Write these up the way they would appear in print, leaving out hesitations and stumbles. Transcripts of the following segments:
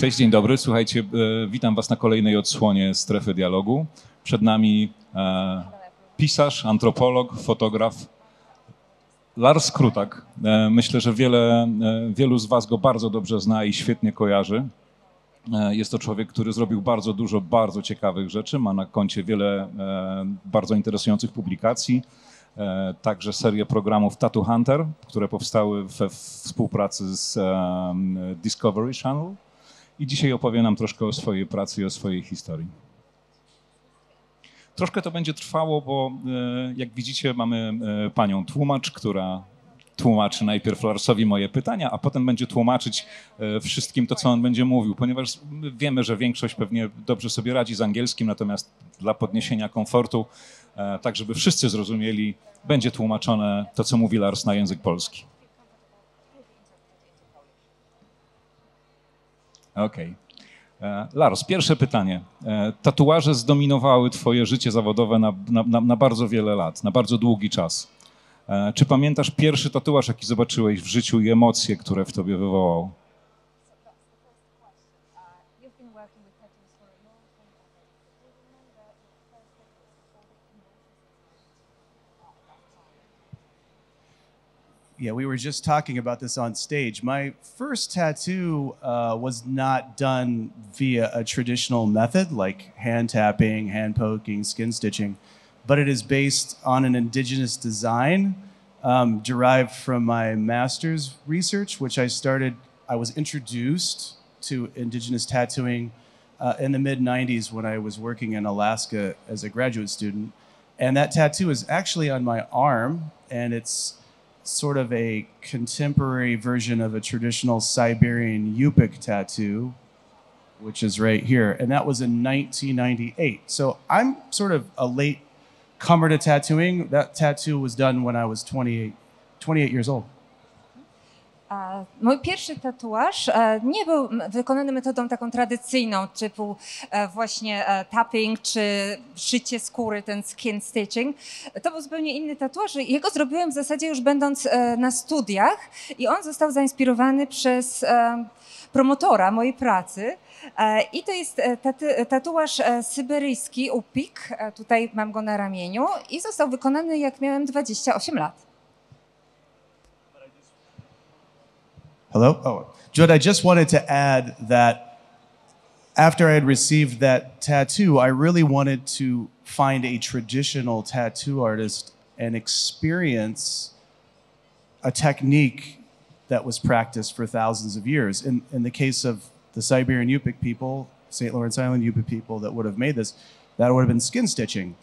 Cześć, dzień dobry. Słuchajcie, witam Was na kolejnej odsłonie Strefy Dialogu. Przed nami pisarz, antropolog, fotograf Lars Krutak. Myślę, że wielu z Was go bardzo dobrze zna i świetnie kojarzy. Jest to człowiek, który zrobił bardzo dużo bardzo ciekawych rzeczy. Ma na koncie wiele bardzo interesujących publikacji. Także serię programów Tattoo Hunter, które powstały we współpracy z Discovery Channel. I dzisiaj opowie nam troszkę o swojej pracy i o swojej historii. Troszkę to będzie trwało, bo jak widzicie, mamy panią tłumacz, która tłumaczy najpierw Larsowi moje pytania, a potem będzie tłumaczyć wszystkim to, co on będzie mówił, ponieważ wiemy, że większość pewnie dobrze sobie radzi z angielskim, natomiast dla podniesienia komfortu, tak żeby wszyscy zrozumieli, będzie tłumaczone to, co mówi Lars, na język polski. Okej. Lars, pierwsze pytanie. Tatuaże zdominowały twoje życie zawodowe na bardzo wiele lat, na bardzo długi czas. Czy pamiętasz pierwszy tatuaż, jaki zobaczyłeś w życiu i emocje, które w tobie wywołał? Yeah, we were just talking about this on stage. My first tattoo was not done via a traditional method like hand tapping, hand poking, skin stitching, but it is based on an indigenous design derived from my master's research, which I was introduced to indigenous tattooing in the mid-90s when I was working in Alaska as a graduate student. And that tattoo is actually on my arm, and it's sort of a contemporary version of a traditional Siberian Yupik tattoo, which is right here. And that was in 1998. So I'm sort of a late comer to tattooing. That tattoo was done when I was 28 years old. Mój pierwszy tatuaż nie był wykonany metodą taką tradycyjną, typu właśnie tapping czy szycie skóry, ten skin stitching. To był zupełnie inny tatuaż. Jego zrobiłem w zasadzie już będąc na studiach i on został zainspirowany przez promotora mojej pracy. I to jest tatuaż syberyjski, upik. Tutaj mam go na ramieniu i został wykonany, jak miałem 28 lat. Hello? Oh, Judd, I just wanted to add that after I had received that tattoo, I really wanted to find a traditional tattoo artist and experience a technique that was practiced for thousands of years. In the case of the Siberian Yupik people, St. Lawrence Island Yupik people that would have made this, that would have been skin stitching.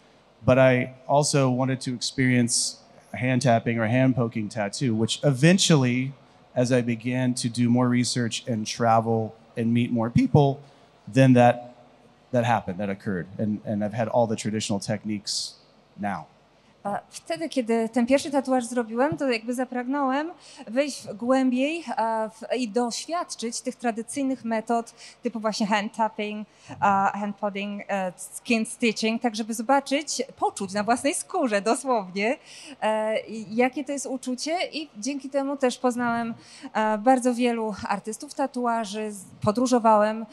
But I also wanted to experience a hand tapping or hand poking tattoo, which eventually, as I began to do more research and travel and meet more people, then that happened, that occurred. And I've had all the traditional techniques now. Wtedy, kiedy ten pierwszy tatuaż zrobiłem, to jakby zapragnąłem wejść głębiej i doświadczyć tych tradycyjnych metod typu właśnie hand tapping, hand podding, skin stitching, tak żeby zobaczyć, poczuć na własnej skórze dosłownie, jakie to jest uczucie i dzięki temu też poznałem bardzo wielu artystów tatuaży, podróżowałem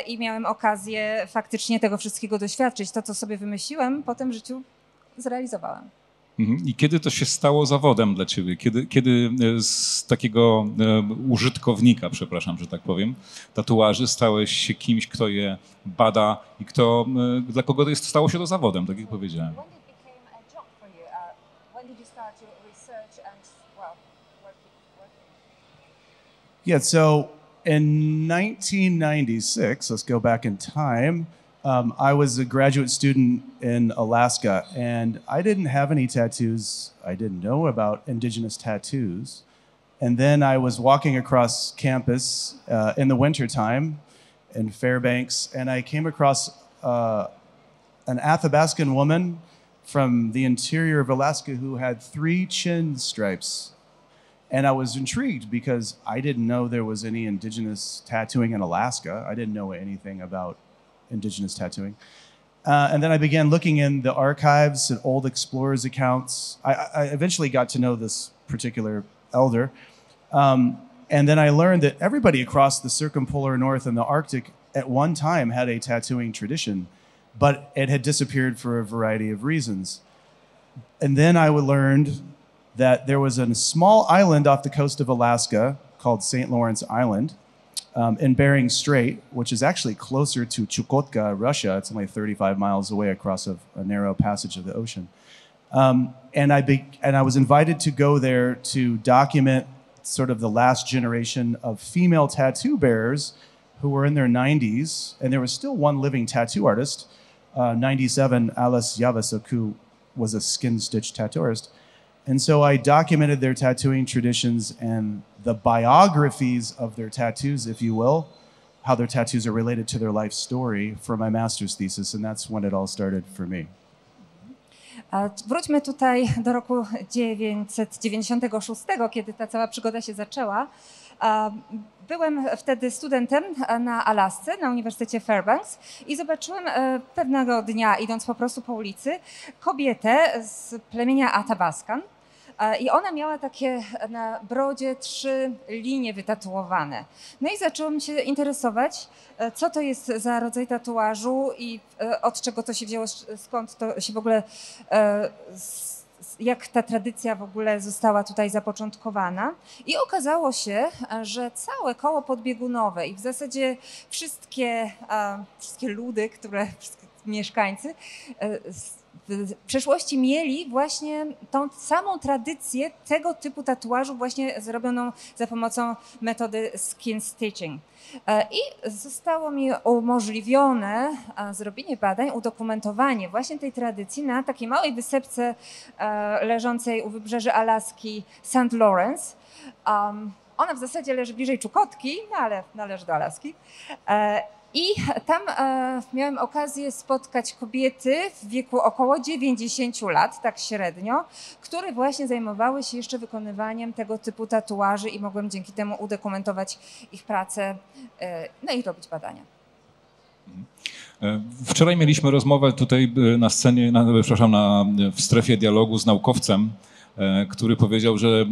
i miałem okazję faktycznie tego wszystkiego doświadczyć. To, co sobie wymyśliłem, potem w życiu zrealizowałem. I kiedy to się stało zawodem dla ciebie? Kiedy z takiego użytkownika, przepraszam, że tak powiem, tatuaży stałeś się kimś, kto je bada i dla kogo stało się to zawodem, tak jak powiedziałem? Yeah, so in 1996, let's go back in time, I was a graduate student in Alaska, and I didn't have any tattoos. I didn't know about indigenous tattoos. And then I was walking across campus in the wintertime in Fairbanks, and I came across an Athabascan woman from the interior of Alaska who had 3 chin stripes. And I was intrigued because I didn't know there was any indigenous tattooing in Alaska. I didn't know anything about indigenous tattooing. And then I began looking in the archives and old explorers' accounts. I eventually got to know this particular elder. And then I learned that everybody across the circumpolar north and the Arctic at one time had a tattooing tradition, but it had disappeared for a variety of reasons. And then I learned that there was a small island off the coast of Alaska called St. Lawrence Island in Bering Strait, which is actually closer to Chukotka, Russia. It's only 35 miles away across a narrow passage of the ocean. And I was invited to go there to document sort of the last generation of female tattoo bearers who were in their 90s, and there was still one living tattoo artist, 97, Alice Yavasaku, was a skin-stitch tattooist. And so I documented their tattooing traditions and the biographies of their tattoos, if you will, how their tattoos are related to their life story for my master's thesis, and that's when it all started for me. Wróćmy tutaj do roku 1996, kiedy ta cała przygoda się zaczęła. Byłem wtedy studentem na Alasce, na Uniwersytecie Fairbanks i zobaczyłem pewnego dnia, idąc po prostu po ulicy, kobietę z plemienia Athabaskan. I ona miała takie na brodzie 3 linie wytatuowane. No i zaczęłam się interesować, co to jest za rodzaj tatuażu i od czego to się wzięło, skąd to się w ogóle, jak ta tradycja w ogóle została tutaj zapoczątkowana. I okazało się, że całe koło podbiegunowe i w zasadzie wszystkie ludy, wszystkie mieszkańcy w przeszłości mieli właśnie tą samą tradycję tego typu tatuażu właśnie zrobioną za pomocą metody skin stitching. I zostało mi umożliwione zrobienie badań, udokumentowanie właśnie tej tradycji na takiej małej wysepce leżącej u wybrzeży Alaski St. Lawrence. Ona w zasadzie leży bliżej Czukotki, no ale należy do Alaski. I tam miałem okazję spotkać kobiety w wieku około 90 lat, tak średnio, które właśnie zajmowały się jeszcze wykonywaniem tego typu tatuaży i mogłem dzięki temu udokumentować ich pracę, no i robić badania. Wczoraj mieliśmy rozmowę tutaj na scenie, w strefie dialogu z naukowcem, który powiedział, że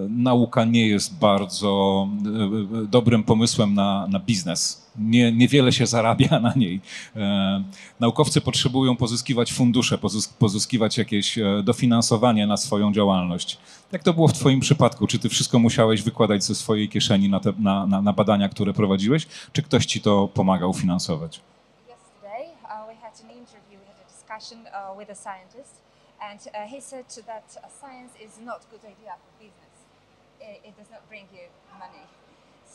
nauka nie jest bardzo dobrym pomysłem na biznes. Niewiele się zarabia na niej. Naukowcy potrzebują pozyskiwać fundusze, pozyskiwać jakieś dofinansowanie na swoją działalność. Jak to było w twoim przypadku? Czy ty wszystko musiałeś wykładać ze swojej kieszeni na badania, które prowadziłeś? Czy ktoś ci to pomagał finansować? Yesterday we had an interview, we had a discussion with a scientist. And he said that science is not a good idea for business. It does not bring you money.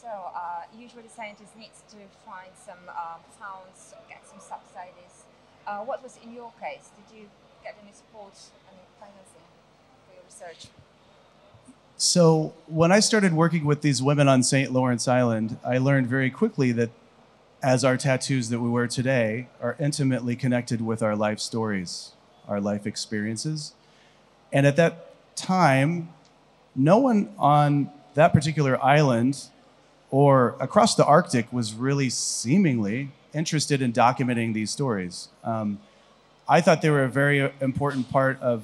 So usually scientists need to find some funds, get some subsidies. What was in your case? Did you get any support and financing for your research? So when I started working with these women on St. Lawrence Island, I learned very quickly that as our tattoos that we wear today are intimately connected with our life stories, our life experiences. And at that time, no one on that particular island or across the Arctic was really seemingly interested in documenting these stories. I thought they were a very important part of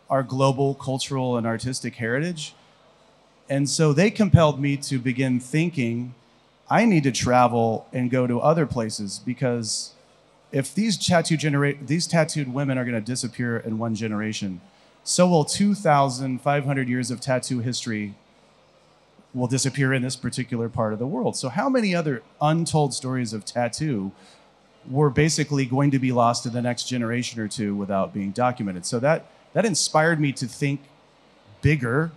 our global cultural and artistic heritage. And so they compelled me to begin thinking, I need to travel and go to other places, because if these tattooed women are going to disappear in one generation, so will 2,500 years of tattoo history will disappear in this particular part of the world. So how many other untold stories of tattoo were basically going to be lost in the next generation or two without being documented? So that inspired me to think bigger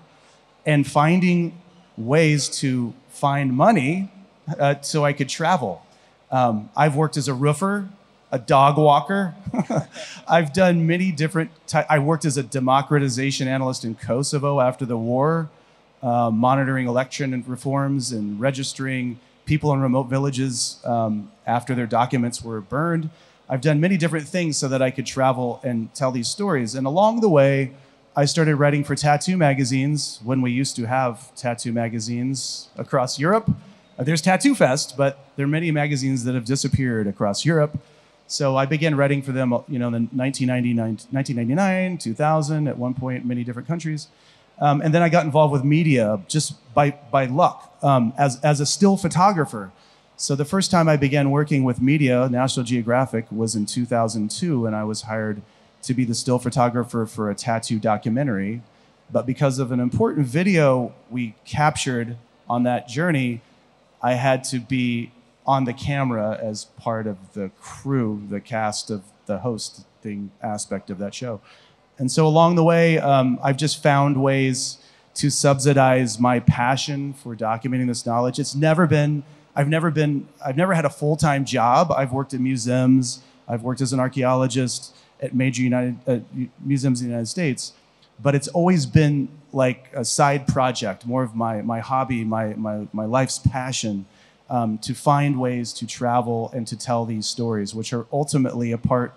and finding ways to find money so I could travel. I've worked as a roofer, a dog walker. I've done many different I worked as a democratization analyst in Kosovo after the war, monitoring election reforms and registering people in remote villages after their documents were burned. I've done many different things so that I could travel and tell these stories. And along the way, I started writing for tattoo magazines when we used to have tattoo magazines across Europe. There's TATTOOFEST, but there are many magazines that have disappeared across Europe. So I began writing for them, in 1999, 2000, at one point, in many different countries. And then I got involved with media just by luck as a still photographer. So the first time I began working with media, National Geographic, was in 2002, and I was hired to be the still photographer for a tattoo documentary. But because of an important video we captured on that journey, I had to be on the camera as part of the crew, the cast of the hosting aspect of that show. And so along the way, I've just found ways to subsidize my passion for documenting this knowledge. I've never had a full-time job. I've worked at museums. I've worked as an archaeologist at major museums in the United States. But it's always been like a side project, more of my hobby, my life's passion, to find ways to travel and to tell these stories, which are ultimately a part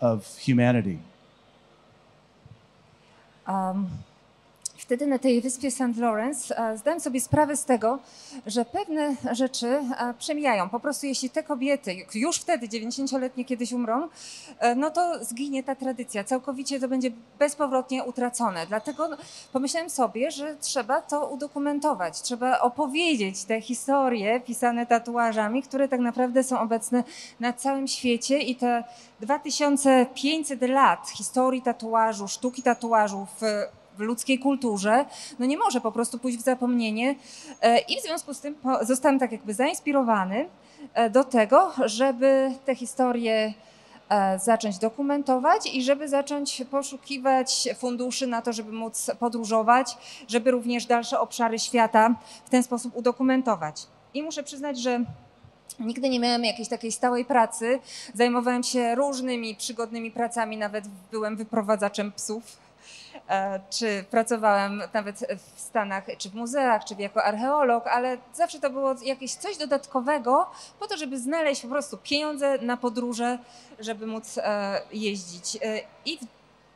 of humanity. Wtedy na tej wyspie St. Lawrence zdałem sobie sprawę z tego, że pewne rzeczy przemijają. Po prostu jeśli te kobiety już wtedy 90-letnie kiedyś umrą, no to zginie ta tradycja. Całkowicie to będzie bezpowrotnie utracone. Dlatego pomyślałem sobie, że trzeba to udokumentować. Trzeba opowiedzieć te historie pisane tatuażami, które tak naprawdę są obecne na całym świecie i te 2500 lat historii tatuażu, sztuki tatuażu w ludzkiej kulturze, no nie może po prostu pójść w zapomnienie i w związku z tym zostałem tak jakby zainspirowany do tego, żeby te historie zacząć dokumentować i żeby zacząć poszukiwać funduszy na to, żeby móc podróżować, żeby również dalsze obszary świata w ten sposób udokumentować. I muszę przyznać, że nigdy nie miałem jakiejś takiej stałej pracy, zajmowałem się różnymi przygodnymi pracami, nawet byłem wyprowadzaczem psów. Czy pracowałem nawet w Stanach, czy w muzeach, czy jako archeolog, ale zawsze to było jakieś coś dodatkowego po to, żeby znaleźć po prostu pieniądze na podróże, żeby móc jeździć. I w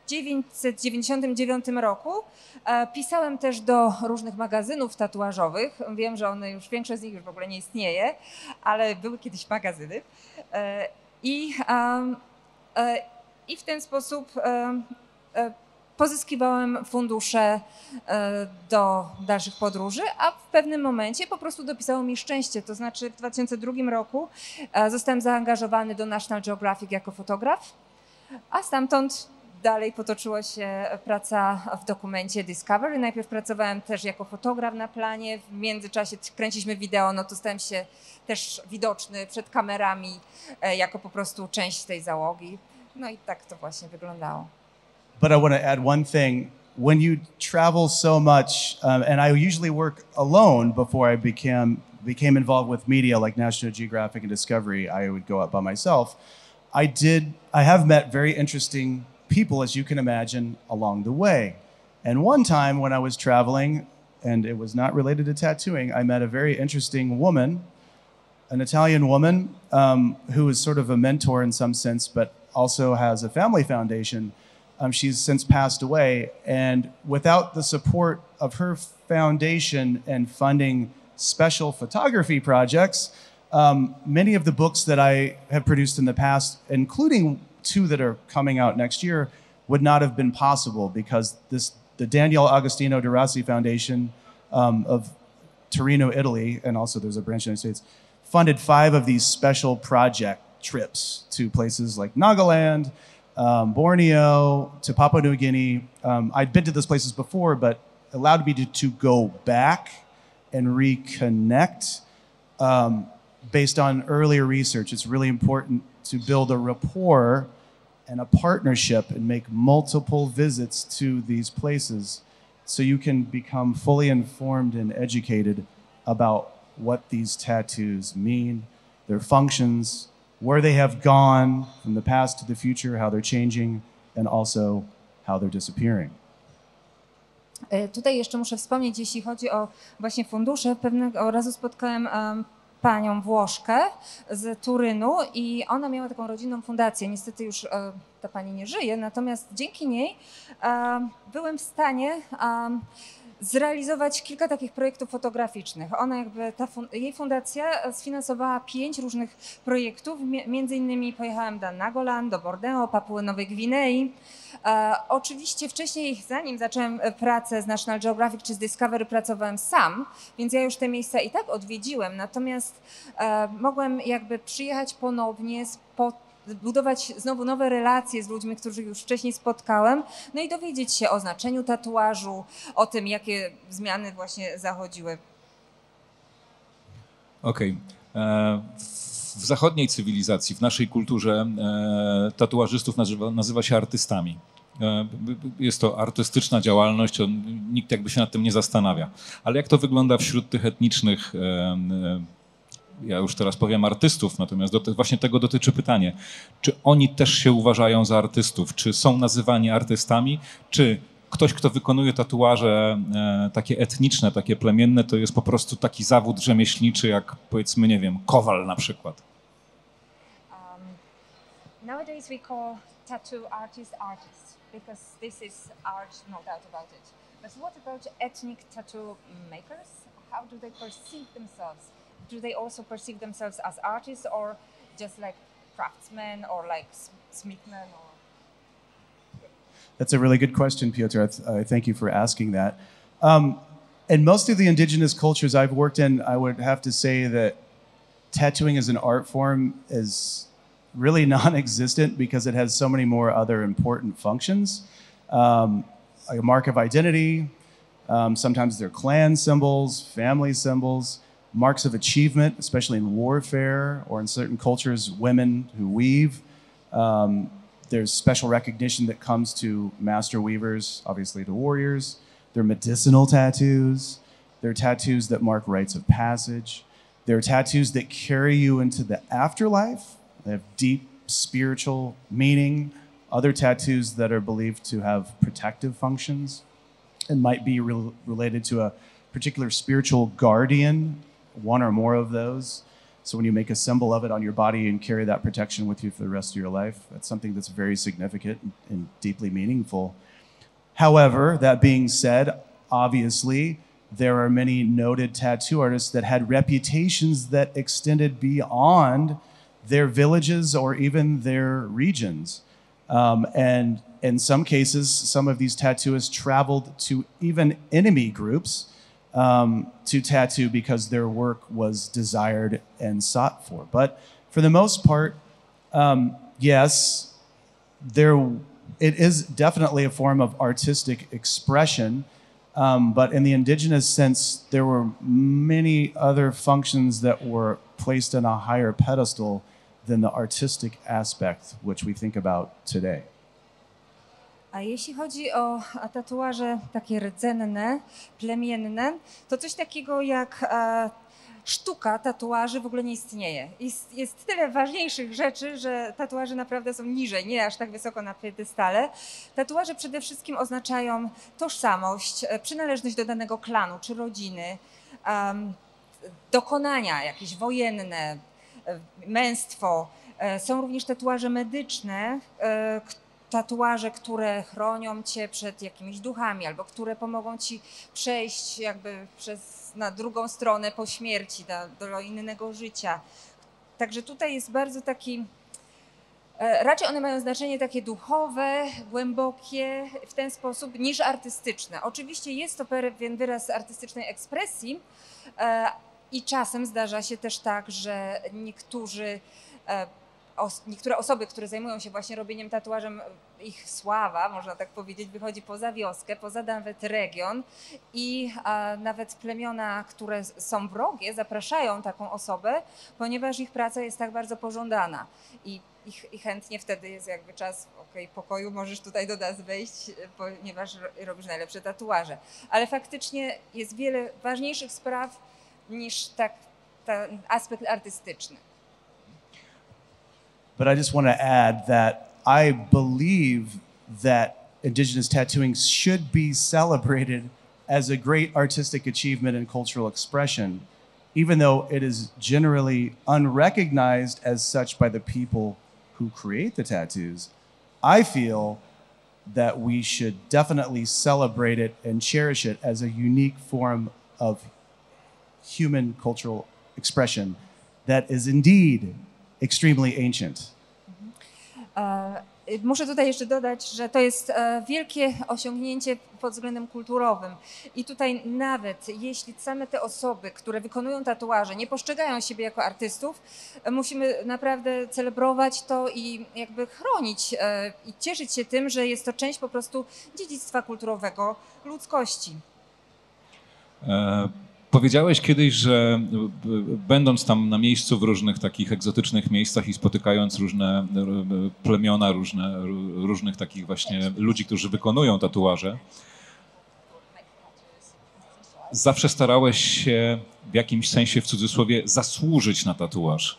1999 roku pisałem też do różnych magazynów tatuażowych. Wiem, że one już, większość z nich już w ogóle nie istnieje, ale były kiedyś magazyny. I w ten sposób pozyskiwałem fundusze do dalszych podróży, a w pewnym momencie po prostu dopisało mi szczęście. To znaczy w 2002 roku zostałem zaangażowany do National Geographic jako fotograf, a stamtąd dalej potoczyła się praca w dokumencie Discovery. Najpierw pracowałem też jako fotograf na planie, w międzyczasie kręciliśmy wideo, no to stałem się też widoczny przed kamerami jako po prostu część tej załogi. No i tak to właśnie wyglądało. But I want to add one thing. When you travel so much, and I usually work alone before I became involved with media like National Geographic and Discovery, I would go out by myself. I have met very interesting people, as you can imagine, along the way. And one time when I was traveling, and it was not related to tattooing, I met a very interesting woman, an Italian woman, who is sort of a mentor in some sense, but also has a family foundation. She's since passed away, and without the support of her foundation and funding special photography projects, many of the books that I have produced in the past, including 2 that are coming out next year, would not have been possible because the Daniel Agostino de Rossi Foundation of Torino, Italy, and also there's a branch in the United States, funded 5 of these special project trips to places like Nagaland, Borneo, to Papua New Guinea. I'd been to those places before, but allowed me to go back and reconnect based on earlier research. It's really important to build a rapport and a partnership and make multiple visits to these places so you can become fully informed and educated about what these tattoos mean, their functions, where they have gone from the past to the future, how they're changing, and also how they're disappearing. Tutaj jeszcze muszę wspomnieć, jeśli chodzi o właśnie fundusze, pewnego razu spotkałem panią Włoszkę z Turynu i ona miała taką rodzinną fundację. Niestety już ta pani nie żyje, natomiast dzięki niej byłem w stanie zrealizować kilka takich projektów fotograficznych. Ona jakby, jej fundacja sfinansowała 5 różnych projektów, między innymi pojechałam do Nagoland, do Borneo, Papuły Nowej Gwinei. Oczywiście wcześniej, zanim zacząłem pracę z National Geographic czy z Discovery, pracowałem sam, więc ja już te miejsca i tak odwiedziłem, natomiast mogłem jakby przyjechać ponownie, budować znowu nowe relacje z ludźmi, których już wcześniej spotkałem, no i dowiedzieć się o znaczeniu tatuażu, o tym, jakie zmiany właśnie zachodziły. Okej. W zachodniej cywilizacji, w naszej kulturze tatuażystów nazywa się artystami. Jest to artystyczna działalność, nikt jakby się nad tym nie zastanawia. Ale jak to wygląda wśród tych etnicznych, ja już teraz powiem artystów, natomiast właśnie tego dotyczy pytanie. Czy oni też się uważają za artystów? Czy są nazywani artystami? Czy ktoś, kto wykonuje tatuaże takie etniczne, takie plemienne, to jest po prostu taki zawód rzemieślniczy, jak powiedzmy, nie wiem, kowal na przykład? Nowadays we call tattoo artists because this is art, no doubt about it. But what about ethnic tattoo makers? How do they perceive themselves? Do they also perceive themselves as artists or just like craftsmen or like smithmen? Or... That's a really good question, Piotr. I thank you for asking that. In most of the indigenous cultures I've worked in, I would have to say that tattooing as an art form is really non-existent because it has so many more other important functions. Like a mark of identity, sometimes they're clan symbols, family symbols, marks of achievement, especially in warfare or in certain cultures, women who weave. There's special recognition that comes to master weavers, obviously the warriors. They're medicinal tattoos. They're tattoos that mark rites of passage. They're tattoos that carry you into the afterlife. They have deep spiritual meaning. Other tattoos that are believed to have protective functions and might be related to a particular spiritual guardian, one or more of those. So when you make a symbol of it on your body and carry that protection with you for the rest of your life, that's something that's very significant and deeply meaningful. However, that being said, obviously, there are many noted tattoo artists that had reputations that extended beyond their villages or even their regions. And in some cases, some of these tattooists traveled to even enemy groups to tattoo because their work was desired and sought for. But for the most part, yes, it is definitely a form of artistic expression. But in the indigenous sense, there were many other functions that were placed on a higher pedestal than the artistic aspect which we think about today. A jeśli chodzi o tatuaże takie rdzenne, plemienne, to coś takiego jak sztuka tatuaży w ogóle nie istnieje. Jest tyle ważniejszych rzeczy, że tatuaże naprawdę są niżej, nie aż tak wysoko na piedestale. Tatuaże przede wszystkim oznaczają tożsamość, przynależność do danego klanu czy rodziny, dokonania jakieś wojenne, męstwo. Są również tatuaże medyczne, tatuaże, które chronią cię przed jakimiś duchami albo które pomogą ci przejść jakby na drugą stronę po śmierci, do innego życia. Także tutaj jest bardzo taki, raczej one mają znaczenie takie duchowe, głębokie w ten sposób niż artystyczne. Oczywiście jest to pewien wyraz artystycznej ekspresji i czasem zdarza się też tak, że niektóre osoby, które zajmują się właśnie robieniem tatuażem, ich sława, można tak powiedzieć, wychodzi poza wioskę, poza nawet region i nawet plemiona, które są wrogie, zapraszają taką osobę, ponieważ ich praca jest tak bardzo pożądana i chętnie wtedy jest jakby czas, okej, pokoju, możesz tutaj do nas wejść, ponieważ robisz najlepsze tatuaże. Ale faktycznie jest wiele ważniejszych spraw niż ten aspekt artystyczny. But I just want to add that I believe that indigenous tattooing should be celebrated as a great artistic achievement and cultural expression, even though it is generally unrecognized as such by the people who create the tattoos. I feel that we should definitely celebrate it and cherish it as a unique form of human cultural expression that is indeed extremely ancient. Muszę tutaj jeszcze dodać, że to jest wielkie osiągnięcie pod względem kulturowym. I tutaj nawet jeśli same te osoby, które wykonują tatuaże, nie postrzegają siebie jako artystów, musimy naprawdę celebrować to i jakby chronić i cieszyć się tym, że jest to część po prostu dziedzictwa kulturowego ludzkości. Powiedziałeś kiedyś, że będąc tam na miejscu w różnych takich egzotycznych miejscach i spotykając różne plemiona, różnych takich właśnie ludzi, którzy wykonują tatuaże, zawsze starałeś się w jakimś sensie, w cudzysłowie, zasłużyć na tatuaż.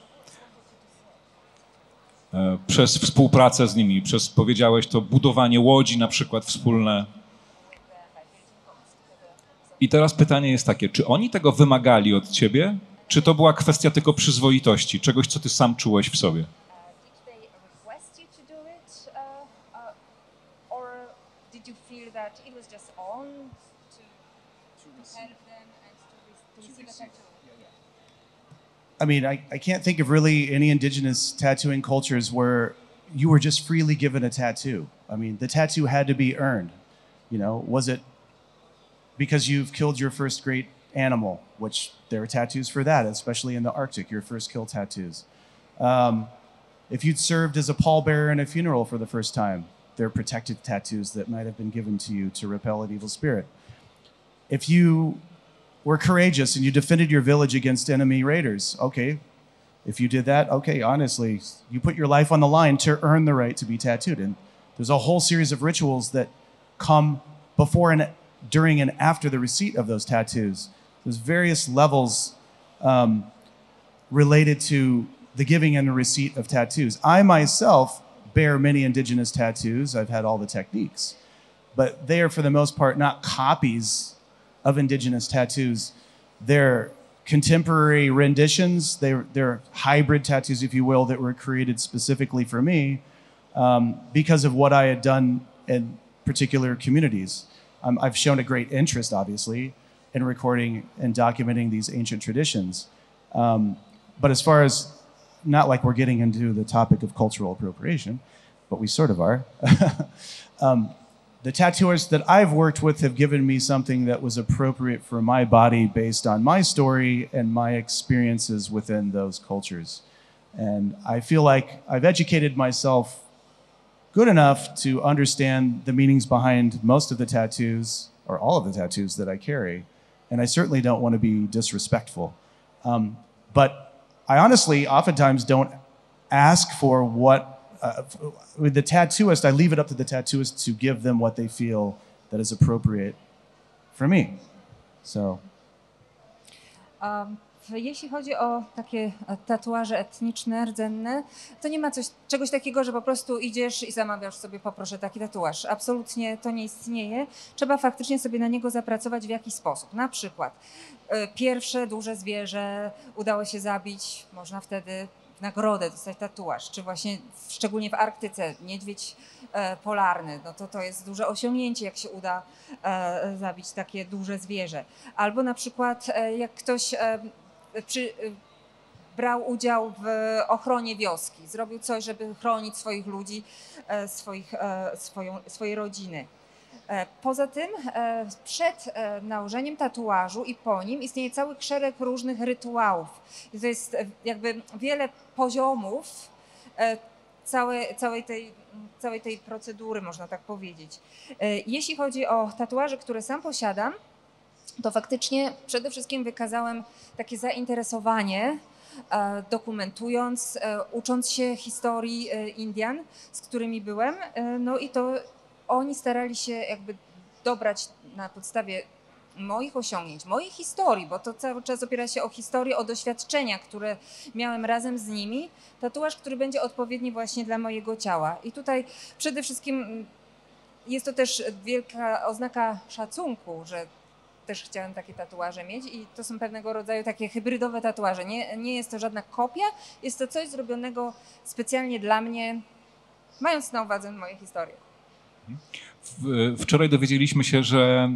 Przez współpracę z nimi, przez, powiedziałeś to, budowanie łodzi na przykład wspólne. I teraz pytanie jest takie, czy oni tego wymagali od ciebie, czy to była kwestia tylko przyzwoitości, czegoś, co ty sam czułeś w sobie? I mean, I can't think of really any indigenous tattooing cultures where you were just freely given a tattoo. I mean, the tattoo had to be earned. You know, was it because you've killed your first great animal, which there are tattoos for that, especially in the Arctic, your first kill tattoos. If you'd served as a pallbearer in a funeral for the first time, there are protected tattoos that might have been given to you to repel an evil spirit. If you were courageous and you defended your village against enemy raiders, okay. If you did that, okay, honestly, you put your life on the line to earn the right to be tattooed. And there's a whole series of rituals that come before and during and after the receipt of those tattoos. There's various levels related to the giving and the receipt of tattoos. I myself bear many indigenous tattoos. I've had all the techniques, but they are for the most part not copies of indigenous tattoos. They're contemporary renditions. They're hybrid tattoos, if you will, that were created specifically for me because of what I had done in particular communities. I've shown a great interest, obviously, in recording and documenting these ancient traditions. But as far as, not like we're getting into the topic of cultural appropriation, but we sort of are. The tattooers that I've worked with have given me something that was appropriate for my body based on my story and my experiences within those cultures. And I feel like I've educated myself good enough to understand the meanings behind most of the tattoos, or all of the tattoos that I carry. And I certainly don't want to be disrespectful. But I honestly oftentimes don't ask for what, with the tattooist, I leave it up to the tattooist to give them what they feel that is appropriate for me. So. Jeśli chodzi o takie tatuaże etniczne, rdzenne, to nie ma czegoś takiego, że po prostu idziesz i zamawiasz sobie, poproszę taki tatuaż. Absolutnie to nie istnieje. Trzeba faktycznie sobie na niego zapracować w jakiś sposób. Na przykład pierwsze duże zwierzę udało się zabić, można wtedy w nagrodę dostać tatuaż, czy właśnie szczególnie w Arktyce niedźwiedź polarny, no to jest duże osiągnięcie, jak się uda zabić takie duże zwierzę. Albo na przykład jak ktoś brał udział w ochronie wioski, zrobił coś, żeby chronić swoich ludzi, swoje rodziny. Poza tym przed nałożeniem tatuażu i po nim istnieje cały szereg różnych rytuałów. I to jest jakby wiele poziomów całej tej procedury, można tak powiedzieć. Jeśli chodzi o tatuaże, które sam posiadam, to faktycznie przede wszystkim wykazałem takie zainteresowanie, dokumentując, ucząc się historii Indian, z którymi byłem, no i to oni starali się jakby dobrać na podstawie moich osiągnięć, mojej historii, bo to cały czas opiera się o historię, o doświadczenia, które miałem razem z nimi, tatuaż, który będzie odpowiedni właśnie dla mojego ciała. I tutaj przede wszystkim jest to też wielka oznaka szacunku, że też chciałem takie tatuaże mieć i to są pewnego rodzaju takie hybrydowe tatuaże. Nie jest to żadna kopia, jest to coś zrobionego specjalnie dla mnie, mając na uwadze moją historię. Wczoraj dowiedzieliśmy się, że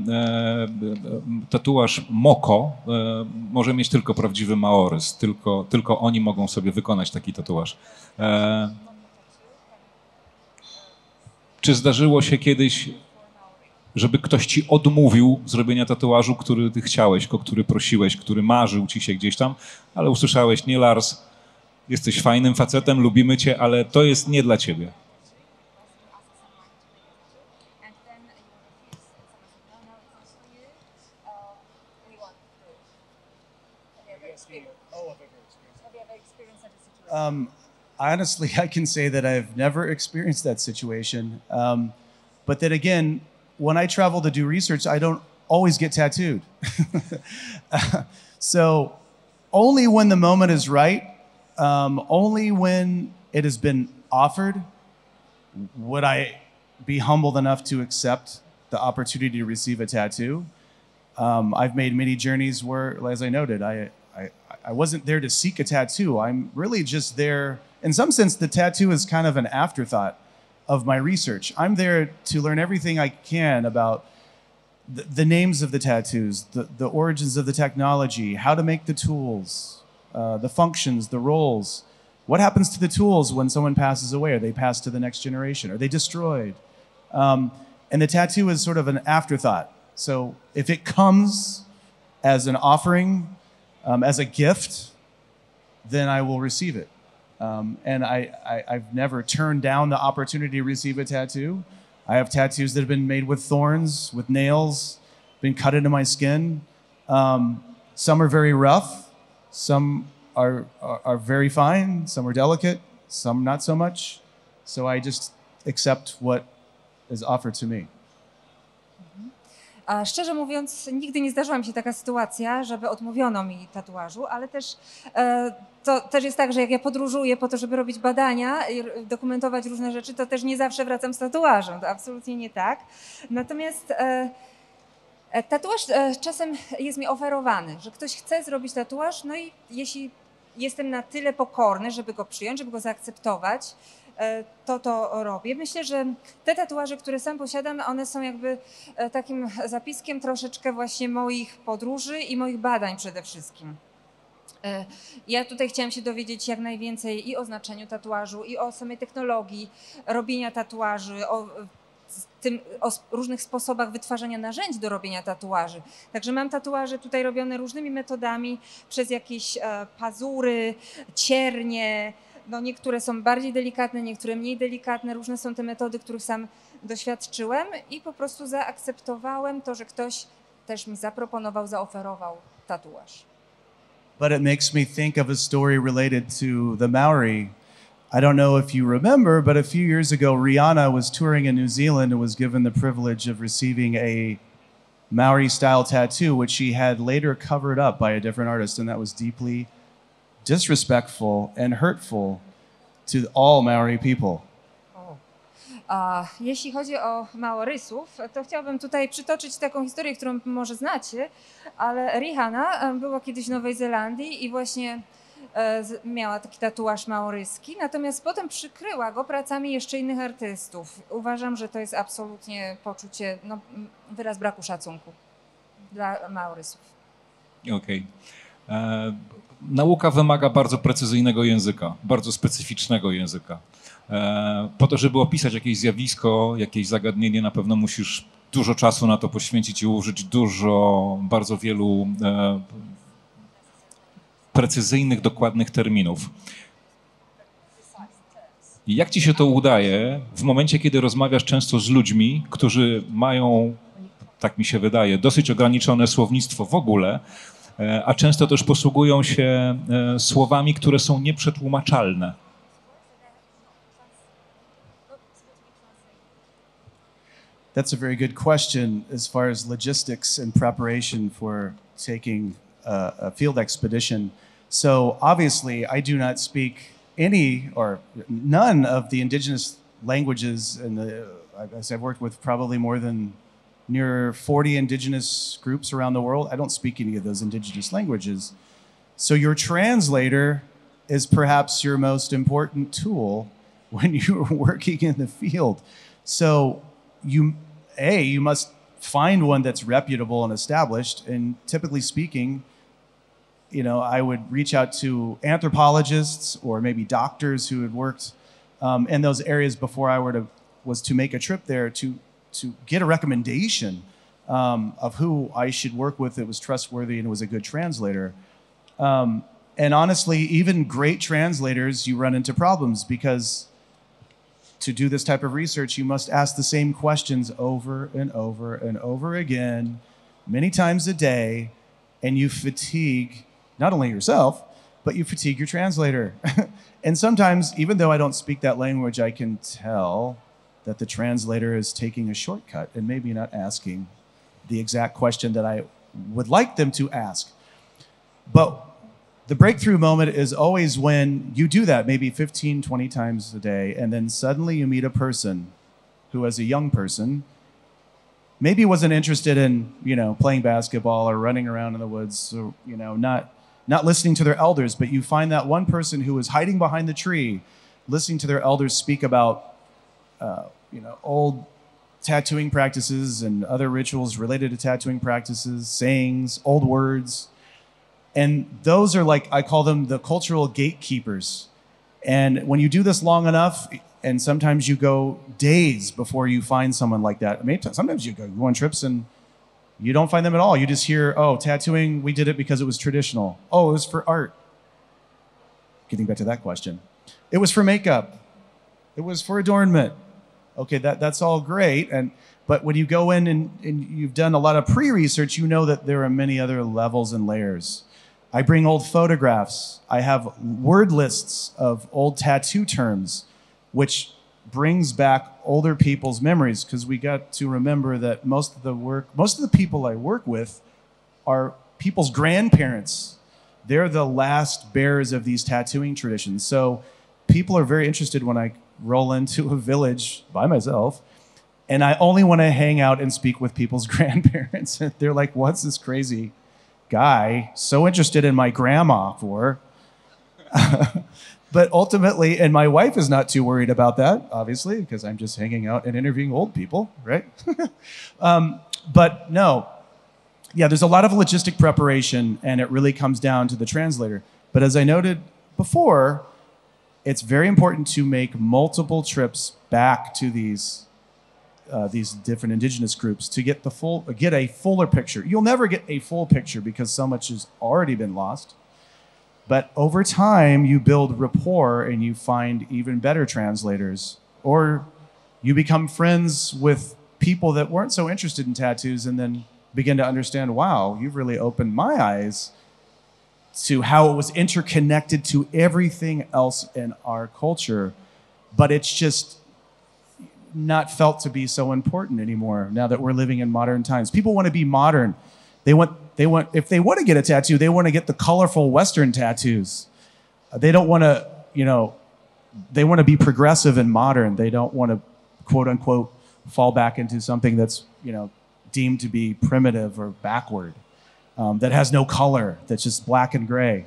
tatuaż moko może mieć tylko prawdziwy Maorys. Tylko oni mogą sobie wykonać taki tatuaż. Czy zdarzyło się kiedyś, żeby ktoś ci odmówił zrobienia tatuażu, który ty chciałeś, o który prosiłeś, który marzył ci się gdzieś tam, ale usłyszałeś: nie, Lars, jesteś fajnym facetem, lubimy cię, ale to jest nie dla ciebie. Honestly, I can say that I've never experienced that situation. But then again, when I travel to do research, I don't always get tattooed. So only when the moment is right, only when it has been offered, would I be humbled enough to accept the opportunity to receive a tattoo. I've made many journeys where, as I noted, I wasn't there to seek a tattoo. I'm really just there. In some sense, the tattoo is kind of an afterthought of my research. I'm there to learn everything I can about the names of the tattoos, the origins of the technology, how to make the tools, the functions, the roles. What happens to the tools when someone passes away? Are they passed to the next generation? Are they destroyed? And the tattoo is sort of an afterthought. So if it comes as an offering, as a gift, then I will receive it. And I've never turned down the opportunity to receive a tattoo. I have tattoos that have been made with thorns, with nails, been cut into my skin. Some are very rough. Some are very fine. Some are delicate. Some not so much. So I just accept what is offered to me. A szczerze mówiąc, nigdy nie zdarzyła mi się taka sytuacja, żeby odmówiono mi tatuażu, ale też to też jest tak, że jak ja podróżuję po to, żeby robić badania i dokumentować różne rzeczy, to też nie zawsze wracam z tatuażem. To absolutnie nie tak. Natomiast tatuaż czasem jest mi oferowany, że ktoś chce zrobić tatuaż, no i jeśli jestem na tyle pokorny, żeby go przyjąć, żeby go zaakceptować, to robię. Myślę, że te tatuaże, które sam posiadam, one są jakby takim zapiskiem troszeczkę właśnie moich podróży i moich badań przede wszystkim. Ja tutaj chciałam się dowiedzieć jak najwięcej i o znaczeniu tatuażu, i o samej technologii robienia tatuaży, o różnych sposobach wytwarzania narzędzi do robienia tatuaży. Także mam tatuaże tutaj robione różnymi metodami, przez jakieś pazury, ciernie. No niektóre są bardziej delikatne, niektóre mniej delikatne. Różne są te metody, których sam doświadczyłem i po prostu zaakceptowałem to, że ktoś też mi zaproponował, zaoferował tatuaż. But it makes me think of a story related to the Maori. I don't know if you remember, but a few years ago, Rihanna was touring in New Zealand and was given the privilege of receiving a Maori-style tattoo, which she had later covered up by a different artist, and that was deeply disrespectful and hurtful to all Maori people. Jeśli chodzi o Maorysów, to chciałabym tutaj przytoczyć taką historię, którą może znacie, ale Rihanna była kiedyś w Nowej Zelandii i właśnie miała taki tatuaż maoryski, natomiast potem przykryła go pracami jeszcze innych artystów. Uważam, że to jest absolutnie poczucie, no, wyraz braku szacunku dla Maorysów. Okej. Nauka wymaga bardzo precyzyjnego języka, bardzo specyficznego języka. Po to, żeby opisać jakieś zjawisko, jakieś zagadnienie, na pewno musisz dużo czasu na to poświęcić i użyć bardzo wielu precyzyjnych, dokładnych terminów. I jak ci się to udaje w momencie, kiedy rozmawiasz często z ludźmi, którzy mają, tak mi się wydaje, dosyć ograniczone słownictwo w ogóle, a często też posługują się słowami, które są nieprzetłumaczalne? That's a very good question as far as logistics and preparation for taking a field expedition. So obviously I do not speak any or none of the indigenous languages, and as I've worked with probably more than near 40 indigenous groups around the world. I don't speak any of those indigenous languages. So your translator is perhaps your most important tool when you're working in the field. So you must find one that's reputable and established. And typically speaking, you know, I would reach out to anthropologists or maybe doctors who had worked in those areas before I was to make a trip there to get a recommendation of who I should work with that was trustworthy and was a good translator. And honestly, even great translators, you run into problems because to do this type of research, you must ask the same questions over and over and over again, many times a day, and you fatigue not only yourself, but you fatigue your translator. And sometimes, even though I don't speak that language, I can tell that the translator is taking a shortcut and maybe not asking the exact question that I would like them to ask. But the breakthrough moment is always when you do that, maybe 15, 20 times a day, and then suddenly you meet a person who, as a young person, maybe wasn't interested in, you know, playing basketball or running around in the woods, or, you know, not listening to their elders, but you find that one person who is hiding behind the tree, listening to their elders speak about, you know, old tattooing practices and other rituals related to tattooing practices, sayings, old words. And those are, like, I call them the cultural gatekeepers. And when you do this long enough, and sometimes you go days before you find someone like that. I mean, sometimes you go on trips and you don't find them at all. You just hear, oh, tattooing, we did it because it was traditional. Oh, it was for art. Getting back to that question. It was for makeup. It was for adornment. Okay, that's all great. But when you go in and you've done a lot of pre-research, you know that there are many other levels and layers. I bring old photographs. I have word lists of old tattoo terms, which brings back older people's memories, because we got to remember that most of the people I work with are people's grandparents. They're the last bearers of these tattooing traditions. So people are very interested when I roll into a village by myself, and I only want to hang out and speak with people's grandparents. They're like, what's this crazy guy so interested in my grandma for? But ultimately, and my wife is not too worried about that, obviously, because I'm just hanging out and interviewing old people, right? But no, yeah, there's a lot of logistic preparation, and it really comes down to the translator. But as I noted before, it's very important to make multiple trips back to these different indigenous groups to get a fuller picture. You'll never get a full picture because so much has already been lost. But over time, you build rapport and you find even better translators, or you become friends with people that weren't so interested in tattoos and then begin to understand, wow, you've really opened my eyes to how it was interconnected to everything else in our culture, but it's just not felt to be so important anymore now that we're living in modern times. People want to be modern. They want if they want to get a tattoo, they want to get the colorful Western tattoos. They don't want to, you know, they want to be progressive and modern. They don't want to, quote unquote, fall back into something that's, you know, deemed to be primitive or backward, that has no color, that's just black and gray.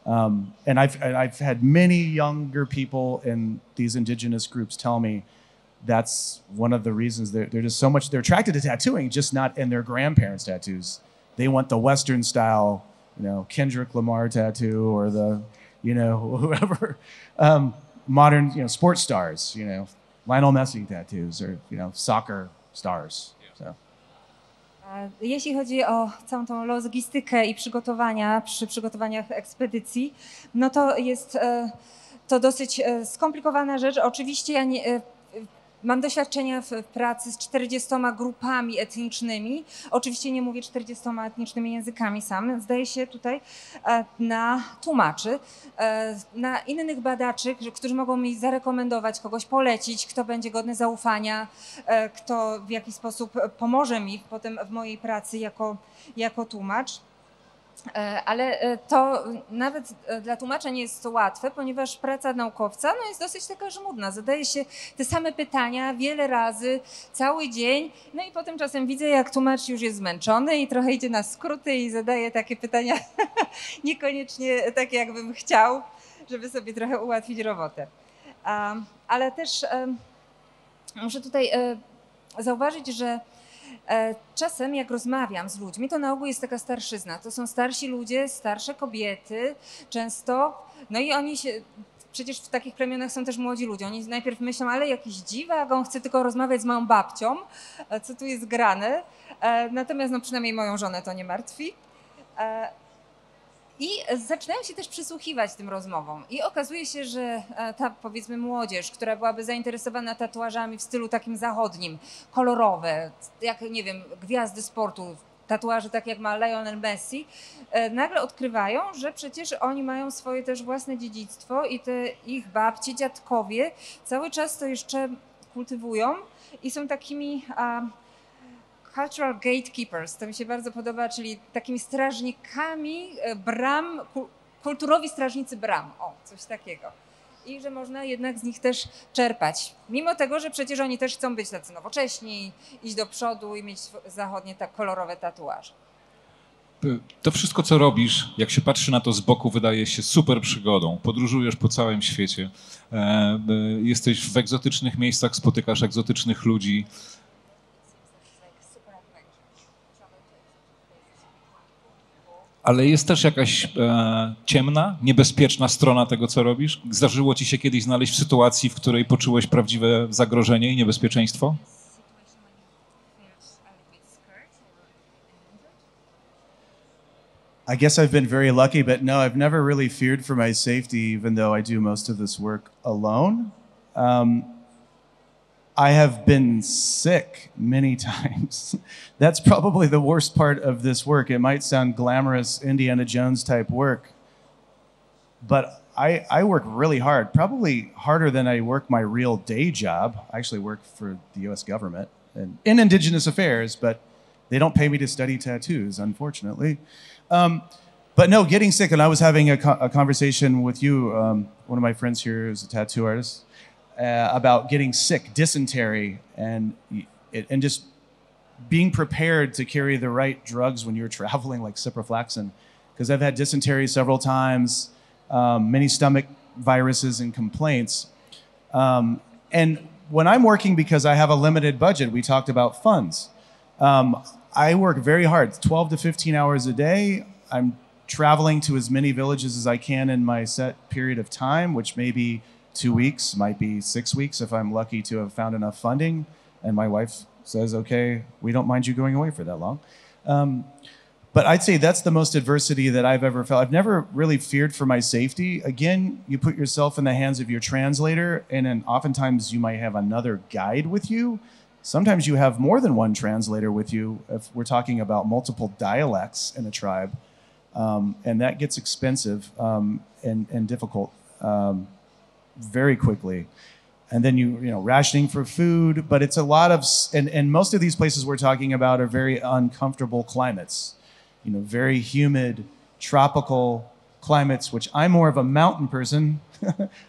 And I've had many younger people in these indigenous groups tell me that's one of the reasons they're just so much, they're attracted to tattooing, just not in their grandparents' tattoos. They want the Western style, you know, Kendrick Lamar tattoo, or the, you know, whoever, modern, you know, sports stars, you know, Lionel Messi tattoos, or, you know, soccer stars. So. Jeśli chodzi o całą tą logistykę i przygotowania przy przygotowaniach ekspedycji, no to jest to dosyć skomplikowana rzecz. Oczywiście ja nie, mam doświadczenia w pracy z 40 grupami etnicznymi. Oczywiście nie mówię 40 etnicznymi językami sam. Zdaję się tutaj na tłumaczy, na innych badaczy, którzy mogą mi zarekomendować, kogoś polecić, kto będzie godny zaufania, kto w jakiś sposób pomoże mi potem w mojej pracy jako tłumacz. Ale to nawet dla tłumacza nie jest to łatwe, ponieważ praca naukowca jest dosyć taka żmudna. Zadaje się te same pytania wiele razy, cały dzień, no i potem czasem widzę, jak tłumacz już jest zmęczony i trochę idzie na skróty i zadaje takie pytania niekoniecznie takie, jakbym chciał, żeby sobie trochę ułatwić robotę. Ale też muszę tutaj zauważyć, że czasem jak rozmawiam z ludźmi, to na ogół jest taka starszyzna. To są starsi ludzie, starsze kobiety często, no i oni się... Przecież w takich plemionach są też młodzi ludzie. Oni najpierw myślą, ale jakiś dziwak, on chce tylko rozmawiać z małą babcią, co tu jest grane. Natomiast no, przynajmniej moją żonę to nie martwi. I zaczynają się też przysłuchiwać tym rozmowom. I okazuje się, że ta, powiedzmy, młodzież, która byłaby zainteresowana tatuażami w stylu takim zachodnim, kolorowe, jak, nie wiem, gwiazdy sportu, tatuaże tak jak ma Lionel Messi, nagle odkrywają, że przecież oni mają swoje też własne dziedzictwo i te ich babci, dziadkowie cały czas to jeszcze kultywują i są takimi cultural gatekeepers, to mi się bardzo podoba, czyli takimi strażnikami bram, kulturowi strażnicy bram, o, coś takiego. I że można jednak z nich też czerpać. Mimo tego, że przecież oni też chcą być tacy nowocześni, iść do przodu i mieć zachodnie tak kolorowe tatuaże. To wszystko, co robisz, jak się patrzy na to z boku, wydaje się super przygodą. Podróżujesz po całym świecie, jesteś w egzotycznych miejscach, spotykasz egzotycznych ludzi. Ale jest też jakaś ciemna, niebezpieczna strona tego, co robisz? Zdarzyło ci się kiedyś znaleźć w sytuacji, w której poczułeś prawdziwe zagrożenie i niebezpieczeństwo? I guess I've been very lucky, but no, I've never really feared for my safety, even though I do most of this work alone. I have been sick many times. That's probably the worst part of this work. It might sound glamorous, Indiana Jones type work, but I work really hard, probably harder than I work my real day job. I actually work for the US government and in Indigenous affairs, but they don't pay me to study tattoos, unfortunately. But no, getting sick, and I was having a conversation with you, one of my friends here is a tattoo artist, about getting sick, dysentery, and just being prepared to carry the right drugs when you're traveling, like ciprofloxacin, because I've had dysentery several times, many stomach viruses and complaints. And when I'm working, because I have a limited budget, we talked about funds. I work very hard, 12 to 15 hours a day. I'm traveling to as many villages as I can in my set period of time, which may be 2 weeks, might be 6 weeks if I'm lucky to have found enough funding. And my wife says, okay, we don't mind you going away for that long. But I'd say that's the most adversity that I've ever felt. I've never really feared for my safety. Again, you put yourself in the hands of your translator, and then oftentimes you might have another guide with you. Sometimes you have more than one translator with you if we're talking about multiple dialects in a tribe. And that gets expensive and difficult very quickly. And then you know, rationing for food, but it's a lot of, and most of these places we're talking about are very uncomfortable climates. You know, very humid, tropical climates, which I'm more of a mountain person.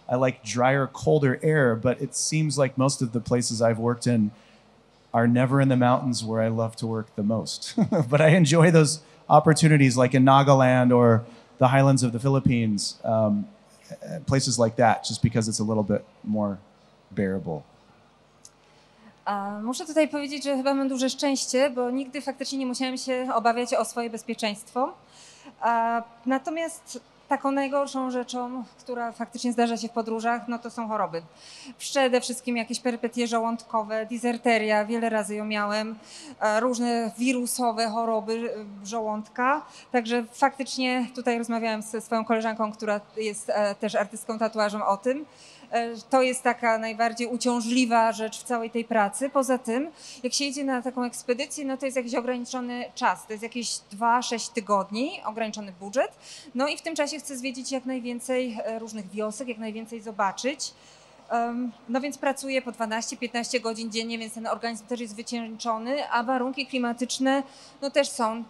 I like drier, colder air, but it seems like most of the places I've worked in are never in the mountains where I love to work the most. But I enjoy those opportunities like in Nagaland or the highlands of the Philippines, places like that, just because it's a little bit more bearable. Muszę tutaj powiedzieć, że chyba mam duże szczęście, bo nigdy faktycznie nie musiałam się obawiać o swoje bezpieczeństwo. Natomiast taką najgorszą rzeczą, która faktycznie zdarza się w podróżach, no to są choroby. Przede wszystkim jakieś perypetie żołądkowe, dizerteria, wiele razy ją miałem, różne wirusowe choroby żołądka. Także faktycznie tutaj rozmawiałam ze swoją koleżanką, która jest też artystką tatuażem o tym. To jest taka najbardziej uciążliwa rzecz w całej tej pracy. Poza tym, jak się jedzie na taką ekspedycję, no to jest jakiś ograniczony czas. To jest jakieś 2-6 tygodni, ograniczony budżet. No i w tym czasie chcę zwiedzić jak najwięcej różnych wiosek, jak najwięcej zobaczyć. No więc pracuję po 12-15 godzin dziennie, więc ten organizm też jest wycieńczony, a warunki klimatyczne no też są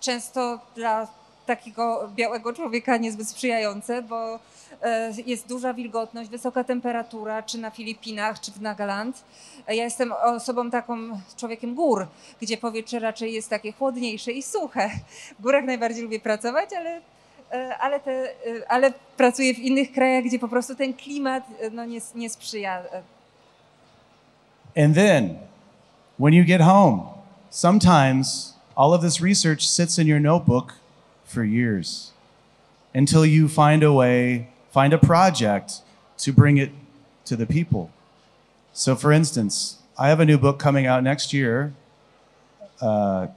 często dla takiego białego człowieka niezbyt sprzyjające, bo jest duża wilgotność, wysoka temperatura, czy na Filipinach, czy w Nagaland. Ja jestem osobą taką, człowiekiem gór, gdzie powietrze raczej jest takie chłodniejsze i suche. W górach najbardziej lubię pracować, ale pracuję w innych krajach, gdzie po prostu ten klimat no, nie sprzyja. And then when you get home, sometimes all of this research sits in your notebook for years until you find a way, find a project to bring it to the people. So for instance, I have a new book coming out next year,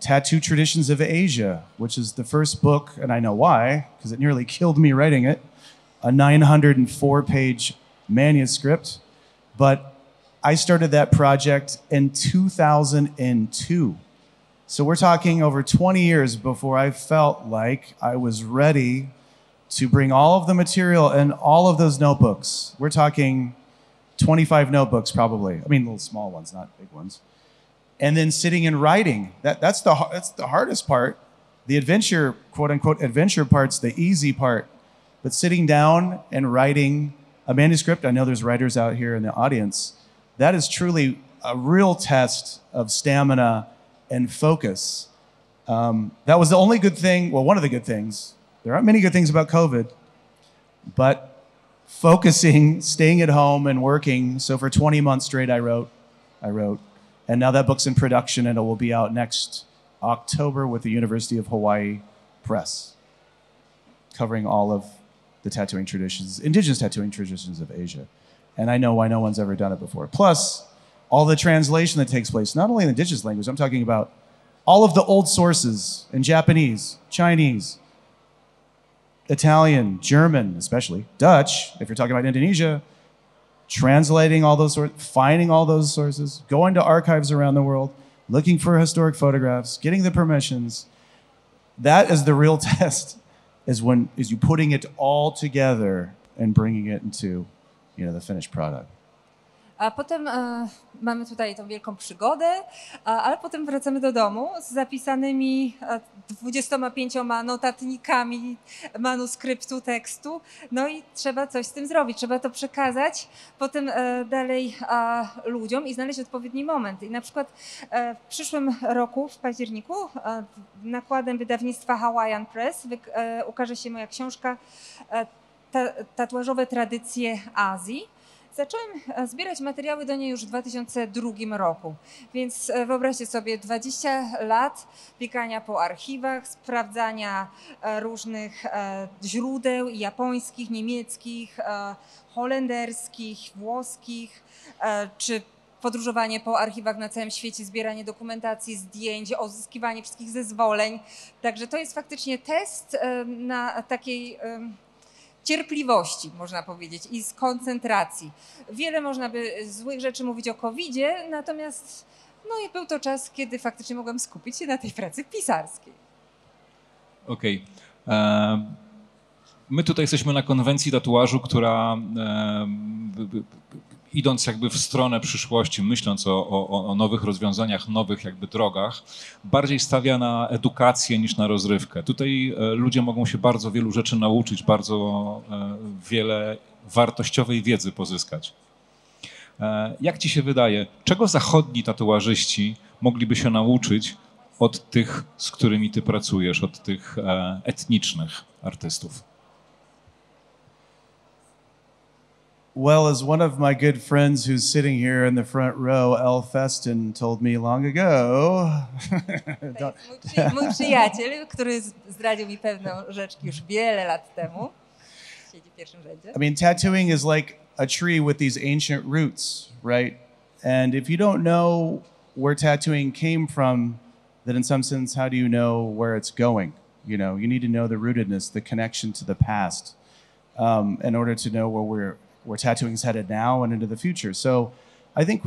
Tattoo Traditions of Asia, which is the first book, and I know why, because it nearly killed me writing it, a 904-page manuscript. But I started that project in 2002. So we're talking over 20 years before I felt like I was ready to bring all of the material and all of those notebooks. We're talking 25 notebooks probably. I mean, little small ones, not big ones. And then sitting and writing. That's the hardest part. The adventure, quote unquote, adventure part's the easy part. But sitting down and writing a manuscript, I know there's writers out here in the audience, that is truly a real test of stamina and focus. That was the only good thing, well, one of the good things. There aren't many good things about COVID, but focusing, staying at home and working. So for 20 months straight, I wrote. And now that book's in production and it will be out next October with the University of Hawaii Press, covering all of the tattooing traditions, indigenous tattooing traditions of Asia. And I know why no one's ever done it before. Plus, all the translation that takes place, not only in indigenous language, I'm talking about all of the old sources in Japanese, Chinese, Italian, German, especially, Dutch, if you're talking about Indonesia, translating all those sources, finding all those sources, going to archives around the world, looking for historic photographs, getting the permissions. That is the real test, is you putting it all together and bringing it into, the finished product. A potem mamy tutaj tą wielką przygodę, ale potem wracamy do domu z zapisanymi 25 notatnikami manuskryptu, tekstu. No i trzeba coś z tym zrobić, trzeba to przekazać potem dalej ludziom i znaleźć odpowiedni moment. I na przykład w przyszłym roku, w październiku, nakładem wydawnictwa Hawaiian Press ukaże się moja książka Tatuażowe tradycje Azji. Zacząłem zbierać materiały do niej już w 2002 roku, więc wyobraźcie sobie 20 lat biegania po archiwach, sprawdzania różnych źródeł japońskich, niemieckich, holenderskich, włoskich, czy podróżowanie po archiwach na całym świecie, zbieranie dokumentacji, zdjęć, uzyskiwanie wszystkich zezwoleń. Także to jest faktycznie test na takiej cierpliwości, można powiedzieć, i z koncentracji. Wiele można by złych rzeczy mówić o COVID-zie, natomiast i był to czas, kiedy faktycznie mogłem skupić się na tej pracy pisarskiej. Okej. My tutaj jesteśmy na konwencji tatuażu, która idąc jakby w stronę przyszłości, myśląc o nowych rozwiązaniach, nowych jakby drogach, bardziej stawia na edukację niż na rozrywkę. Tutaj ludzie mogą się bardzo wielu rzeczy nauczyć, bardzo wiele wartościowej wiedzy pozyskać. Jak ci się wydaje, czego zachodni tatuażyści mogliby się nauczyć od tych, z którymi ty pracujesz, od tych etnicznych artystów? Well, as one of my good friends who's sitting here in the front row, L. Feston, told me long ago. To jest mój przyjaciel, który zdradził mi pewną rzecz już wiele lat temu. Siedzi w pierwszym rzędzie. I mean, tattooing is like a tree with these ancient roots, right? And if you don't know where tattooing came from, then in some sense, how do you know where it's going? You need to know the rootedness, the connection to the past, in order to know where tattooing is headed now and into the future. So I think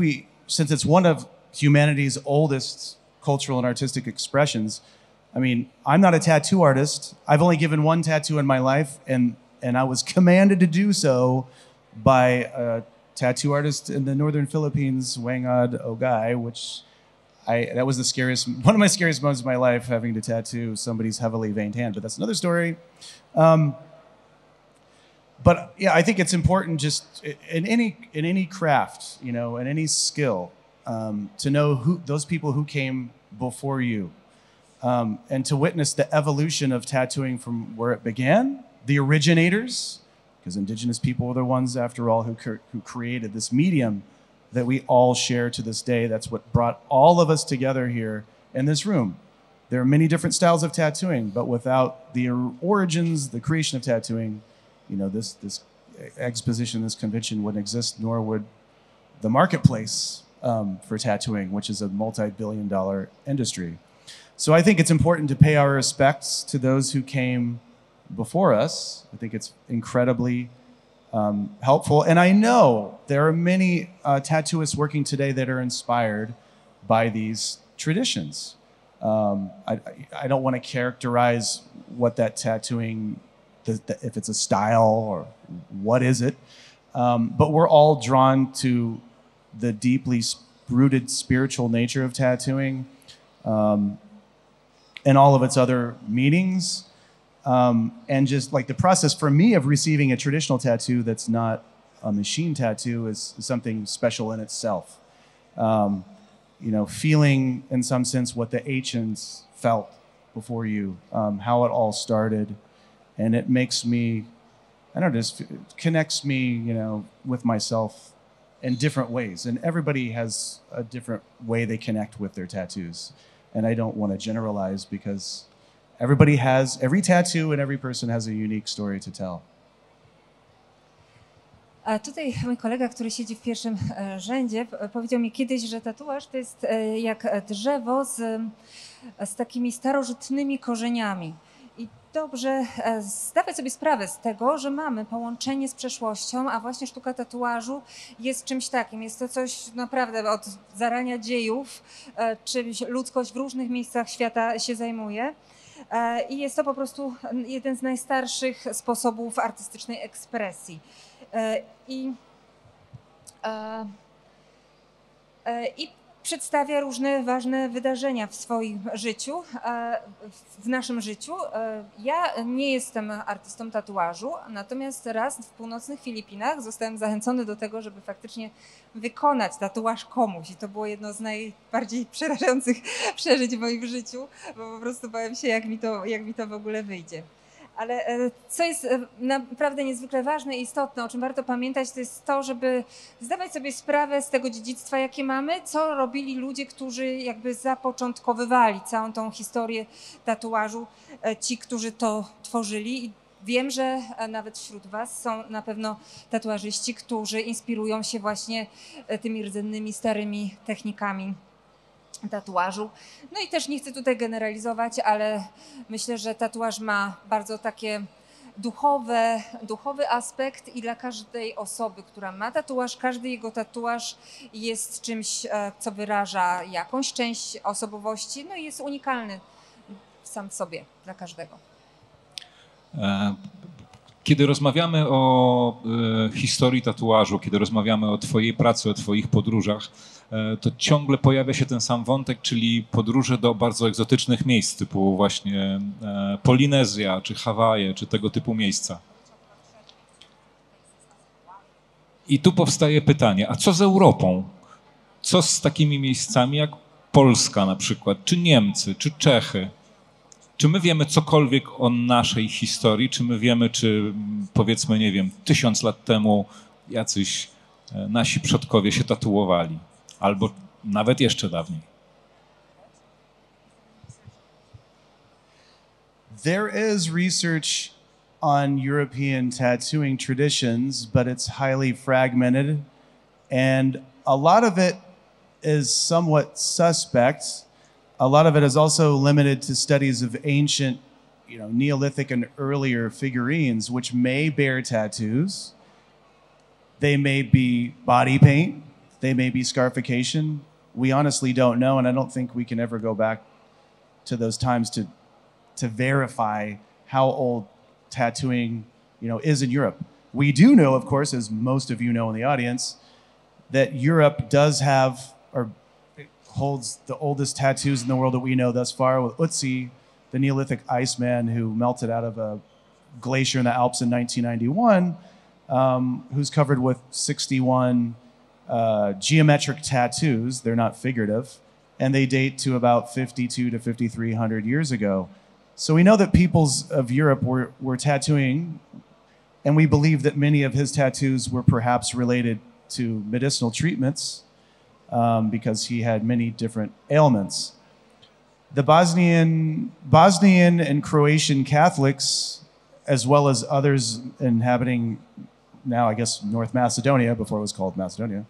since it's one of humanity's oldest cultural and artistic expressions, I mean, I'm not a tattoo artist. I've only given one tattoo in my life, and I was commanded to do so by a tattoo artist in the northern Philippines, Wangad Ogay, that was one of my scariest moments of my life, having to tattoo somebody's heavily veined hand, but that's another story. But yeah, I think it's important just in any craft, in any skill, to know those people who came before you, and to witness the evolution of tattooing from where it began, the originators, because indigenous people were the ones, after all, who created this medium that we all share to this day. That's what brought all of us together here in this room. There are many different styles of tattooing, but without the origins, the creation of tattooing, this exposition, this convention wouldn't exist, nor would the marketplace for tattooing, which is a multi-billion-dollar industry. So I think it's important to pay our respects to those who came before us. I think it's incredibly helpful. And I know there are many tattooists working today that are inspired by these traditions. I don't want to characterize what that tattooing, if it's a style or what is it, but we're all drawn to the deeply rooted spiritual nature of tattooing and all of its other meanings. And just like the process for me of receiving a traditional tattoo that's not a machine tattoo is something special in itself. Feeling in some sense what the ancients felt before you, how it all started. And it makes me, it connects me, with myself in different ways. And everybody has a different way they connect with their tattoos. And I don't want to generalize because every tattoo and every person has a unique story to tell. A tutaj mój kolega, który siedzi w pierwszym rzędzie, powiedział mi kiedyś, że tatuaż to jest jak drzewo z takimi starożytnymi korzeniami. I dobrze zdawać sobie sprawę z tego, że mamy połączenie z przeszłością, a właśnie sztuka tatuażu jest czymś takim. Jest to coś naprawdę od zarania dziejów, czymś ludzkość w różnych miejscach świata się zajmuje. I jest to po prostu jeden z najstarszych sposobów artystycznej ekspresji. I przedstawia różne ważne wydarzenia w swoim życiu, w naszym życiu. Ja nie jestem artystą tatuażu, natomiast raz w północnych Filipinach zostałem zachęcony do tego, żeby faktycznie wykonać tatuaż komuś. I to było jedno z najbardziej przerażających przeżyć w moim życiu, bo po prostu bałem się, jak mi to w ogóle wyjdzie. Ale co jest naprawdę niezwykle ważne i istotne, o czym warto pamiętać, to jest to, żeby zdawać sobie sprawę z tego dziedzictwa, jakie mamy, co robili ludzie, którzy jakby zapoczątkowywali całą tą historię tatuażu, ci, którzy to tworzyli. I wiem, że nawet wśród was są na pewno tatuażyści, którzy inspirują się właśnie tymi rdzennymi, starymi technikami tatuażu. No i też nie chcę tutaj generalizować, ale myślę, że tatuaż ma bardzo takie duchowy aspekt i dla każdej osoby, która ma tatuaż, każdy jego tatuaż jest czymś, co wyraża jakąś część osobowości, no i jest unikalny sam w sobie dla każdego. Kiedy rozmawiamy o historii tatuażu, kiedy rozmawiamy o twojej pracy, o twoich podróżach, to ciągle pojawia się ten sam wątek, czyli podróże do bardzo egzotycznych miejsc, typu właśnie Polinezja, czy Hawaje, czy tego typu miejsca. I tu powstaje pytanie, a co z Europą? Co z takimi miejscami jak Polska na przykład, czy Niemcy, czy Czechy? Czy my wiemy cokolwiek o naszej historii? Czy my wiemy, czy powiedzmy, nie wiem, 1000 lat temu jacyś nasi przodkowie się tatuowali? Albo nawet jeszcze dawniej. There is research on European tattooing traditions, but it's highly fragmented. And a lot of it is somewhat suspect. A lot of it is also limited to studies of ancient, Neolithic and earlier figurines, which may bear tattoos. They may be body paint. They may be scarification. We honestly don't know, and I don't think we can ever go back to those times to verify how old tattooing, is in Europe. We do know, of course, as most of you know in the audience, that Europe does have or holds the oldest tattoos in the world that we know thus far, with Ötzi, the Neolithic Iceman who melted out of a glacier in the Alps in 1991, who's covered with 61 geometric tattoos. They're not figurative, and they date to about 52 to 5,300 years ago. So we know that peoples of Europe were tattooing, and we believe that many of his tattoos were perhaps related to medicinal treatments because he had many different ailments. The Bosnian and Croatian Catholics, as well as others inhabiting now, I guess, North Macedonia, before it was called Macedonia,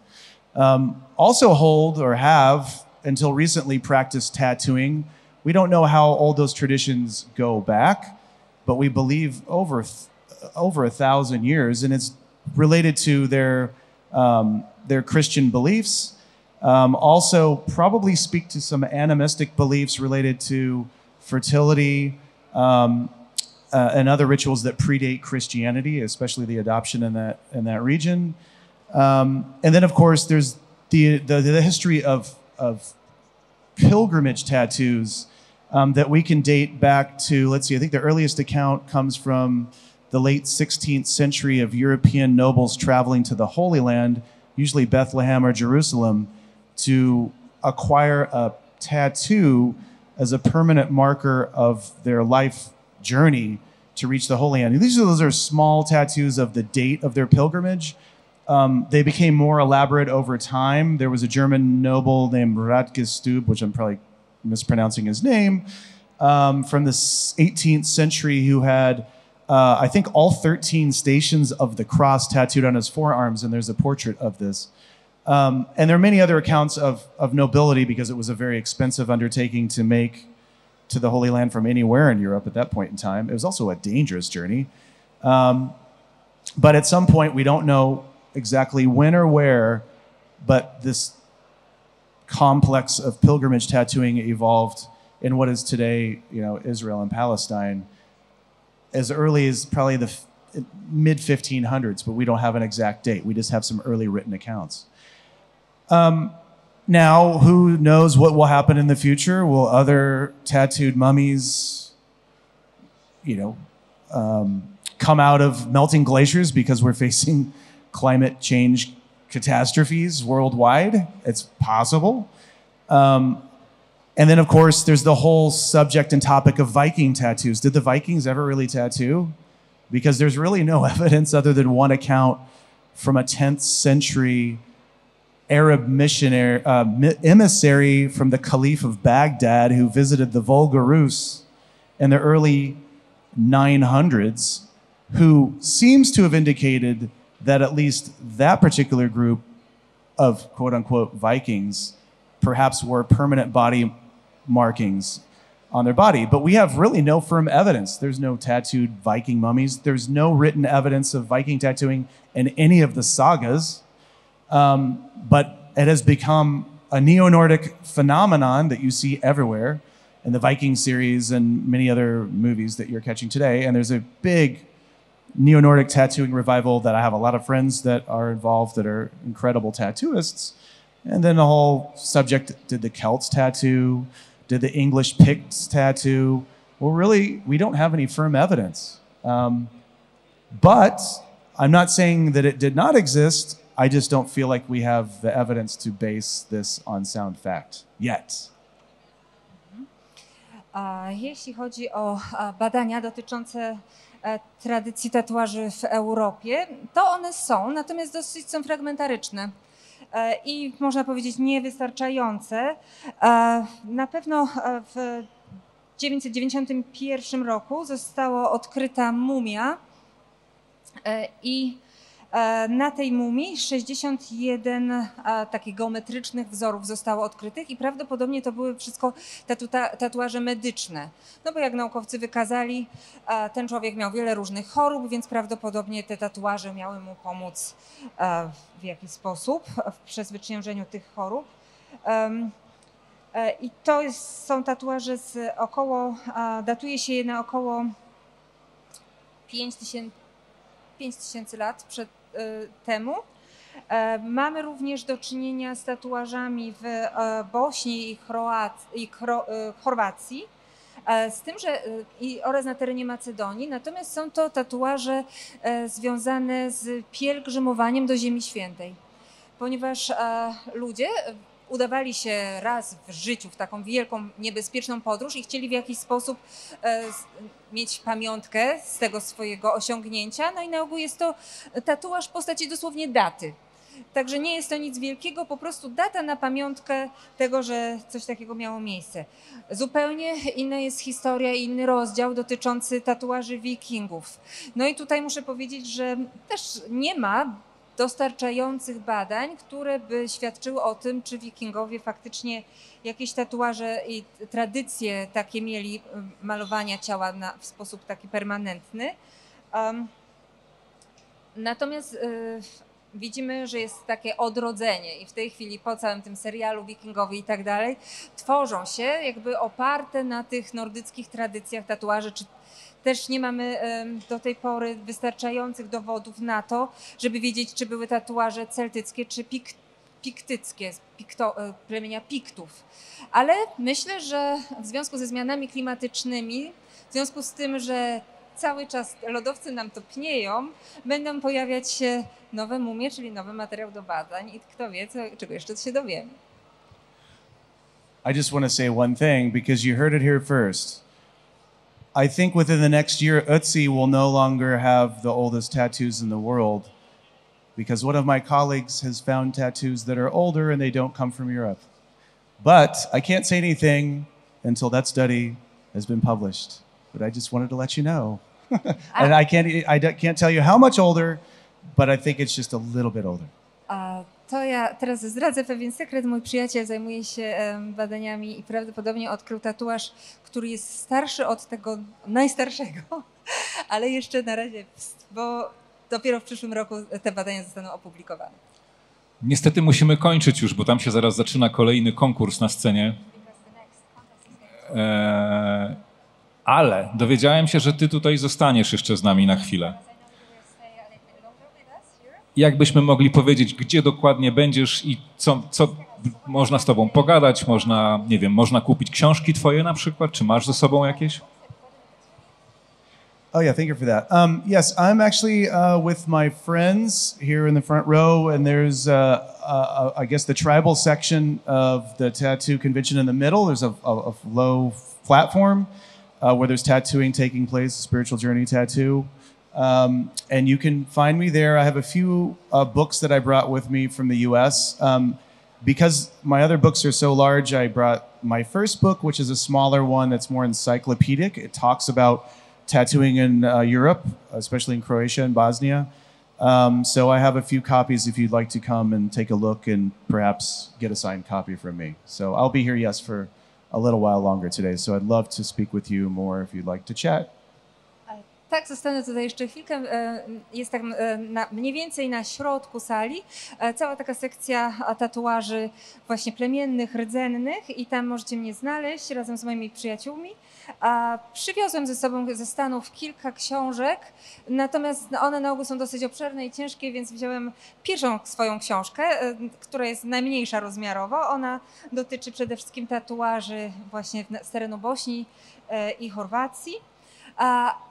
also hold or have, until recently, practiced tattooing. We don't know how old those traditions go back, but we believe over 1,000 years, and it's related to their Christian beliefs. Also probably speak to some animistic beliefs related to fertility and other rituals that predate Christianity, especially the adoption in that region. And then, of course, there's the history of pilgrimage tattoos that we can date back to, let's see, I think the earliest account comes from the late 16th century of European nobles traveling to the Holy Land, usually Bethlehem or Jerusalem, to acquire a tattoo as a permanent marker of their life journey to reach the Holy Land. Those are small tattoos of the date of their pilgrimage. They became more elaborate over time. There was a German noble named Radgestub, which I'm probably mispronouncing his name, from the 18th century, who had, I think, all 13 stations of the cross tattooed on his forearms, and there's a portrait of this. And there are many other accounts of nobility, because it was a very expensive undertaking to make to the Holy Land from anywhere in Europe at that point in time. It was also a dangerous journey. But at some point, we don't know exactly when or where, but this complex of pilgrimage tattooing evolved in what is today, Israel and Palestine, as early as probably the mid 1500s, but we don't have an exact date. We just have some early written accounts. Now, who knows what will happen in the future? Will other tattooed mummies, come out of melting glaciers because we're facing climate change catastrophes worldwide? It's possible. And then, of course, there's the whole subject and topic of Viking tattoos. Did the Vikings ever really tattoo? Because there's really no evidence other than one account from a 10th century Arab missionary, emissary from the Caliph of Baghdad, who visited the Volga Rus in the early 900s, who seems to have indicated that at least that particular group of quote-unquote Vikings perhaps wore permanent body markings on their body. But we have really no firm evidence. There's no tattooed Viking mummies. There's no written evidence of Viking tattooing in any of the sagas. But it has become a Neo-Nordic phenomenon that you see everywhere in the Viking series and many other movies that you're catching today. And there's a big Neo-Nordic tattooing revival that I have a lot of friends that are involved that are incredible tattooists. And then the whole subject, did the Celts tattoo? Did the English Picts tattoo? Well, really, we don't have any firm evidence. But I'm not saying that it did not exist. I just don't feel like we have the evidence to base this on sound fact yet. Jeśli chodzi o badania dotyczące tradycji tatuaży w Europie, to one są, natomiast dosyć są fragmentaryczne i można powiedzieć niewystarczające. Na pewno w 991 roku została odkryta mumia i na tej mumii 61 takich geometrycznych wzorów zostało odkrytych i prawdopodobnie to były wszystko tatuaże medyczne. No bo jak naukowcy wykazali, ten człowiek miał wiele różnych chorób, więc prawdopodobnie te tatuaże miały mu pomóc w jakiś sposób w przezwyciężeniu tych chorób. I to są tatuaże z datuje się je na około 5000 lat temu. Mamy również do czynienia z tatuażami w Bośni i Chorwacji, z tym, że oraz na terenie Macedonii, natomiast są to tatuaże związane z pielgrzymowaniem do Ziemi Świętej, ponieważ ludzie udawali się raz w życiu w taką wielką, niebezpieczną podróż i chcieli w jakiś sposób mieć pamiątkę z tego swojego osiągnięcia. No i na ogół jest to tatuaż w postaci dosłownie daty. Także nie jest to nic wielkiego, po prostu data na pamiątkę tego, że coś takiego miało miejsce. Zupełnie inna jest historia i inny rozdział dotyczący tatuaży wikingów. No i tutaj muszę powiedzieć, że też nie ma dostarczających badań, które by świadczyły o tym, czy wikingowie faktycznie jakieś tatuaże i tradycje takie mieli malowania ciała w sposób taki permanentny. Natomiast widzimy, że jest takie odrodzenie i w tej chwili po całym tym serialu wikingowi i tak dalej tworzą się jakby oparte na tych nordyckich tradycjach tatuaży, czy też nie mamy do tej pory wystarczających dowodów na to, żeby wiedzieć, czy były tatuaże celtyckie, czy piktyckie, plemienia Piktów. Ale myślę, że w związku ze zmianami klimatycznymi, w związku z tym, że cały czas lodowce nam topnieją, będą pojawiać się nowe mumie, czyli nowy materiał do badań i kto wie, czego jeszcze się dowiemy. I just want to say one thing because you heard it here first. I think within the next year, Ötzi will no longer have the oldest tattoos in the world because one of my colleagues has found tattoos that are older and they don't come from Europe. But I can't say anything until that study has been published. But I just wanted to let you know. And I can't tell you how much older, but I think it's just a little bit older. To ja teraz zdradzę pewien sekret. Mój przyjaciel zajmuje się badaniami i prawdopodobnie odkrył tatuaż, który jest starszy od tego najstarszego, ale jeszcze na razie, bo dopiero w przyszłym roku te badania zostaną opublikowane. Niestety musimy kończyć już, bo tam się zaraz zaczyna kolejny konkurs na scenie. Ale dowiedziałem się, że ty tutaj zostaniesz jeszcze z nami na chwilę. Jakbyśmy mogli powiedzieć, gdzie dokładnie będziesz i co można z tobą pogadać, można, nie wiem, można kupić książki twoje na przykład, czy masz ze sobą jakieś? Oh yeah, thank you for that. Yes, I'm actually with my friends here in the front row, and there's I guess the tribal section of the tattoo convention in the middle. There's a low platform where there's tattooing taking place, a spiritual journey tattoo. And you can find me there. I have a few books that I brought with me from the US. Because my other books are so large, I brought my first book, which is a smaller one that's more encyclopedic. It talks about tattooing in Europe, especially in Croatia and Bosnia. So I have a few copies if you'd like to come and take a look and perhaps get a signed copy from me. So I'll be here, yes, for a little while longer today. So I'd love to speak with you more if you'd like to chat. Tak, zostanę tutaj jeszcze chwilkę. Jest tak mniej więcej na środku sali cała taka sekcja tatuaży właśnie plemiennych, rdzennych i tam możecie mnie znaleźć razem z moimi przyjaciółmi. Przywiozłem ze sobą ze Stanów kilka książek, natomiast one na ogół są dosyć obszerne i ciężkie, więc wziąłem pierwszą swoją książkę, która jest najmniejsza rozmiarowo. Ona dotyczy przede wszystkim tatuaży właśnie z terenu Bośni i Chorwacji.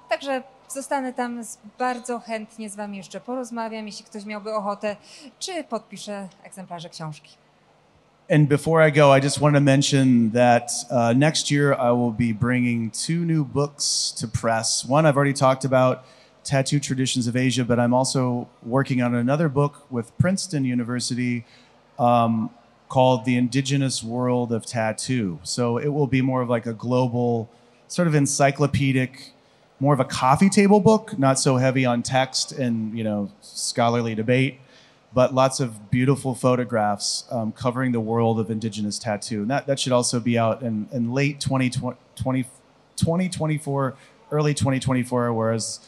Także zostanę tam, bardzo chętnie z wami jeszcze porozmawiam, jeśli ktoś miałby ochotę, czy podpiszę egzemplarze książki. And before I go, I just want to mention that next year I will be bringing 2 new books to press. One I've already talked about, Tattoo Traditions of Asia, but I'm also working on another book with Princeton University called The Indigenous World of Tattoo. So it will be more of like a global, sort of encyclopedic, more of a coffee table book, not so heavy on text and, scholarly debate, but lots of beautiful photographs covering the world of indigenous tattoo. And that should also be out in late 2024, early 2024, whereas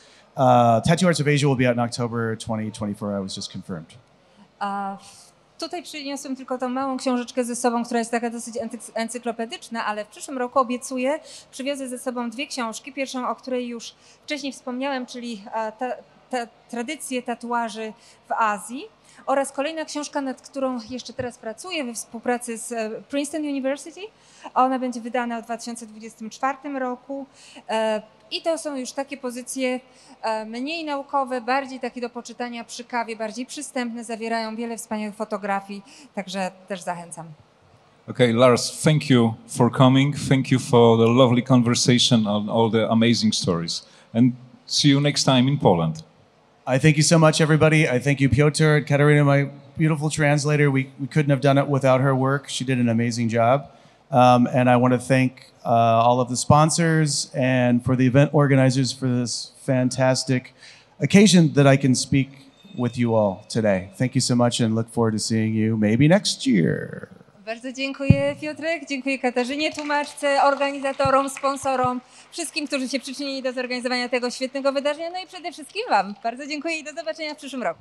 Tattoo Arts of Asia will be out in October 2024, I was just confirmed. Tutaj przyniosłem tylko tą małą książeczkę ze sobą, która jest taka dosyć encyklopedyczna, ale w przyszłym roku obiecuję, przywiozę ze sobą 2 książki. Pierwszą, o której już wcześniej wspomniałem, czyli tradycje tatuaży w Azji, oraz kolejna książka, nad którą jeszcze teraz pracuję we współpracy z Princeton University. Ona będzie wydana w 2024 roku. I to są już takie pozycje mniej naukowe, bardziej takie do poczytania przy kawie, bardziej przystępne, zawierają wiele wspaniałych fotografii, także też zachęcam. Okay, Lars, thank you for coming. Thank you for the lovely conversation and all the amazing stories. And see you next time in Poland. I thank you so much, everybody. I thank you, Piotr and Katarina, my beautiful translator. We couldn't have done it without her work. She did an amazing job. And I want to thank all of the sponsors and for the event organizers for this fantastic occasion that I can speak with you all today. Thank you so much and look forward to seeing you maybe next year. Bardzo dziękuję Piotrek, dziękuję Katarzynie, tłumaczce, organizatorom, sponsorom, wszystkim, którzy się przyczynili do zorganizowania tego świetnego wydarzenia, no i przede wszystkim Wam. Bardzo dziękuję i do zobaczenia w przyszłym roku.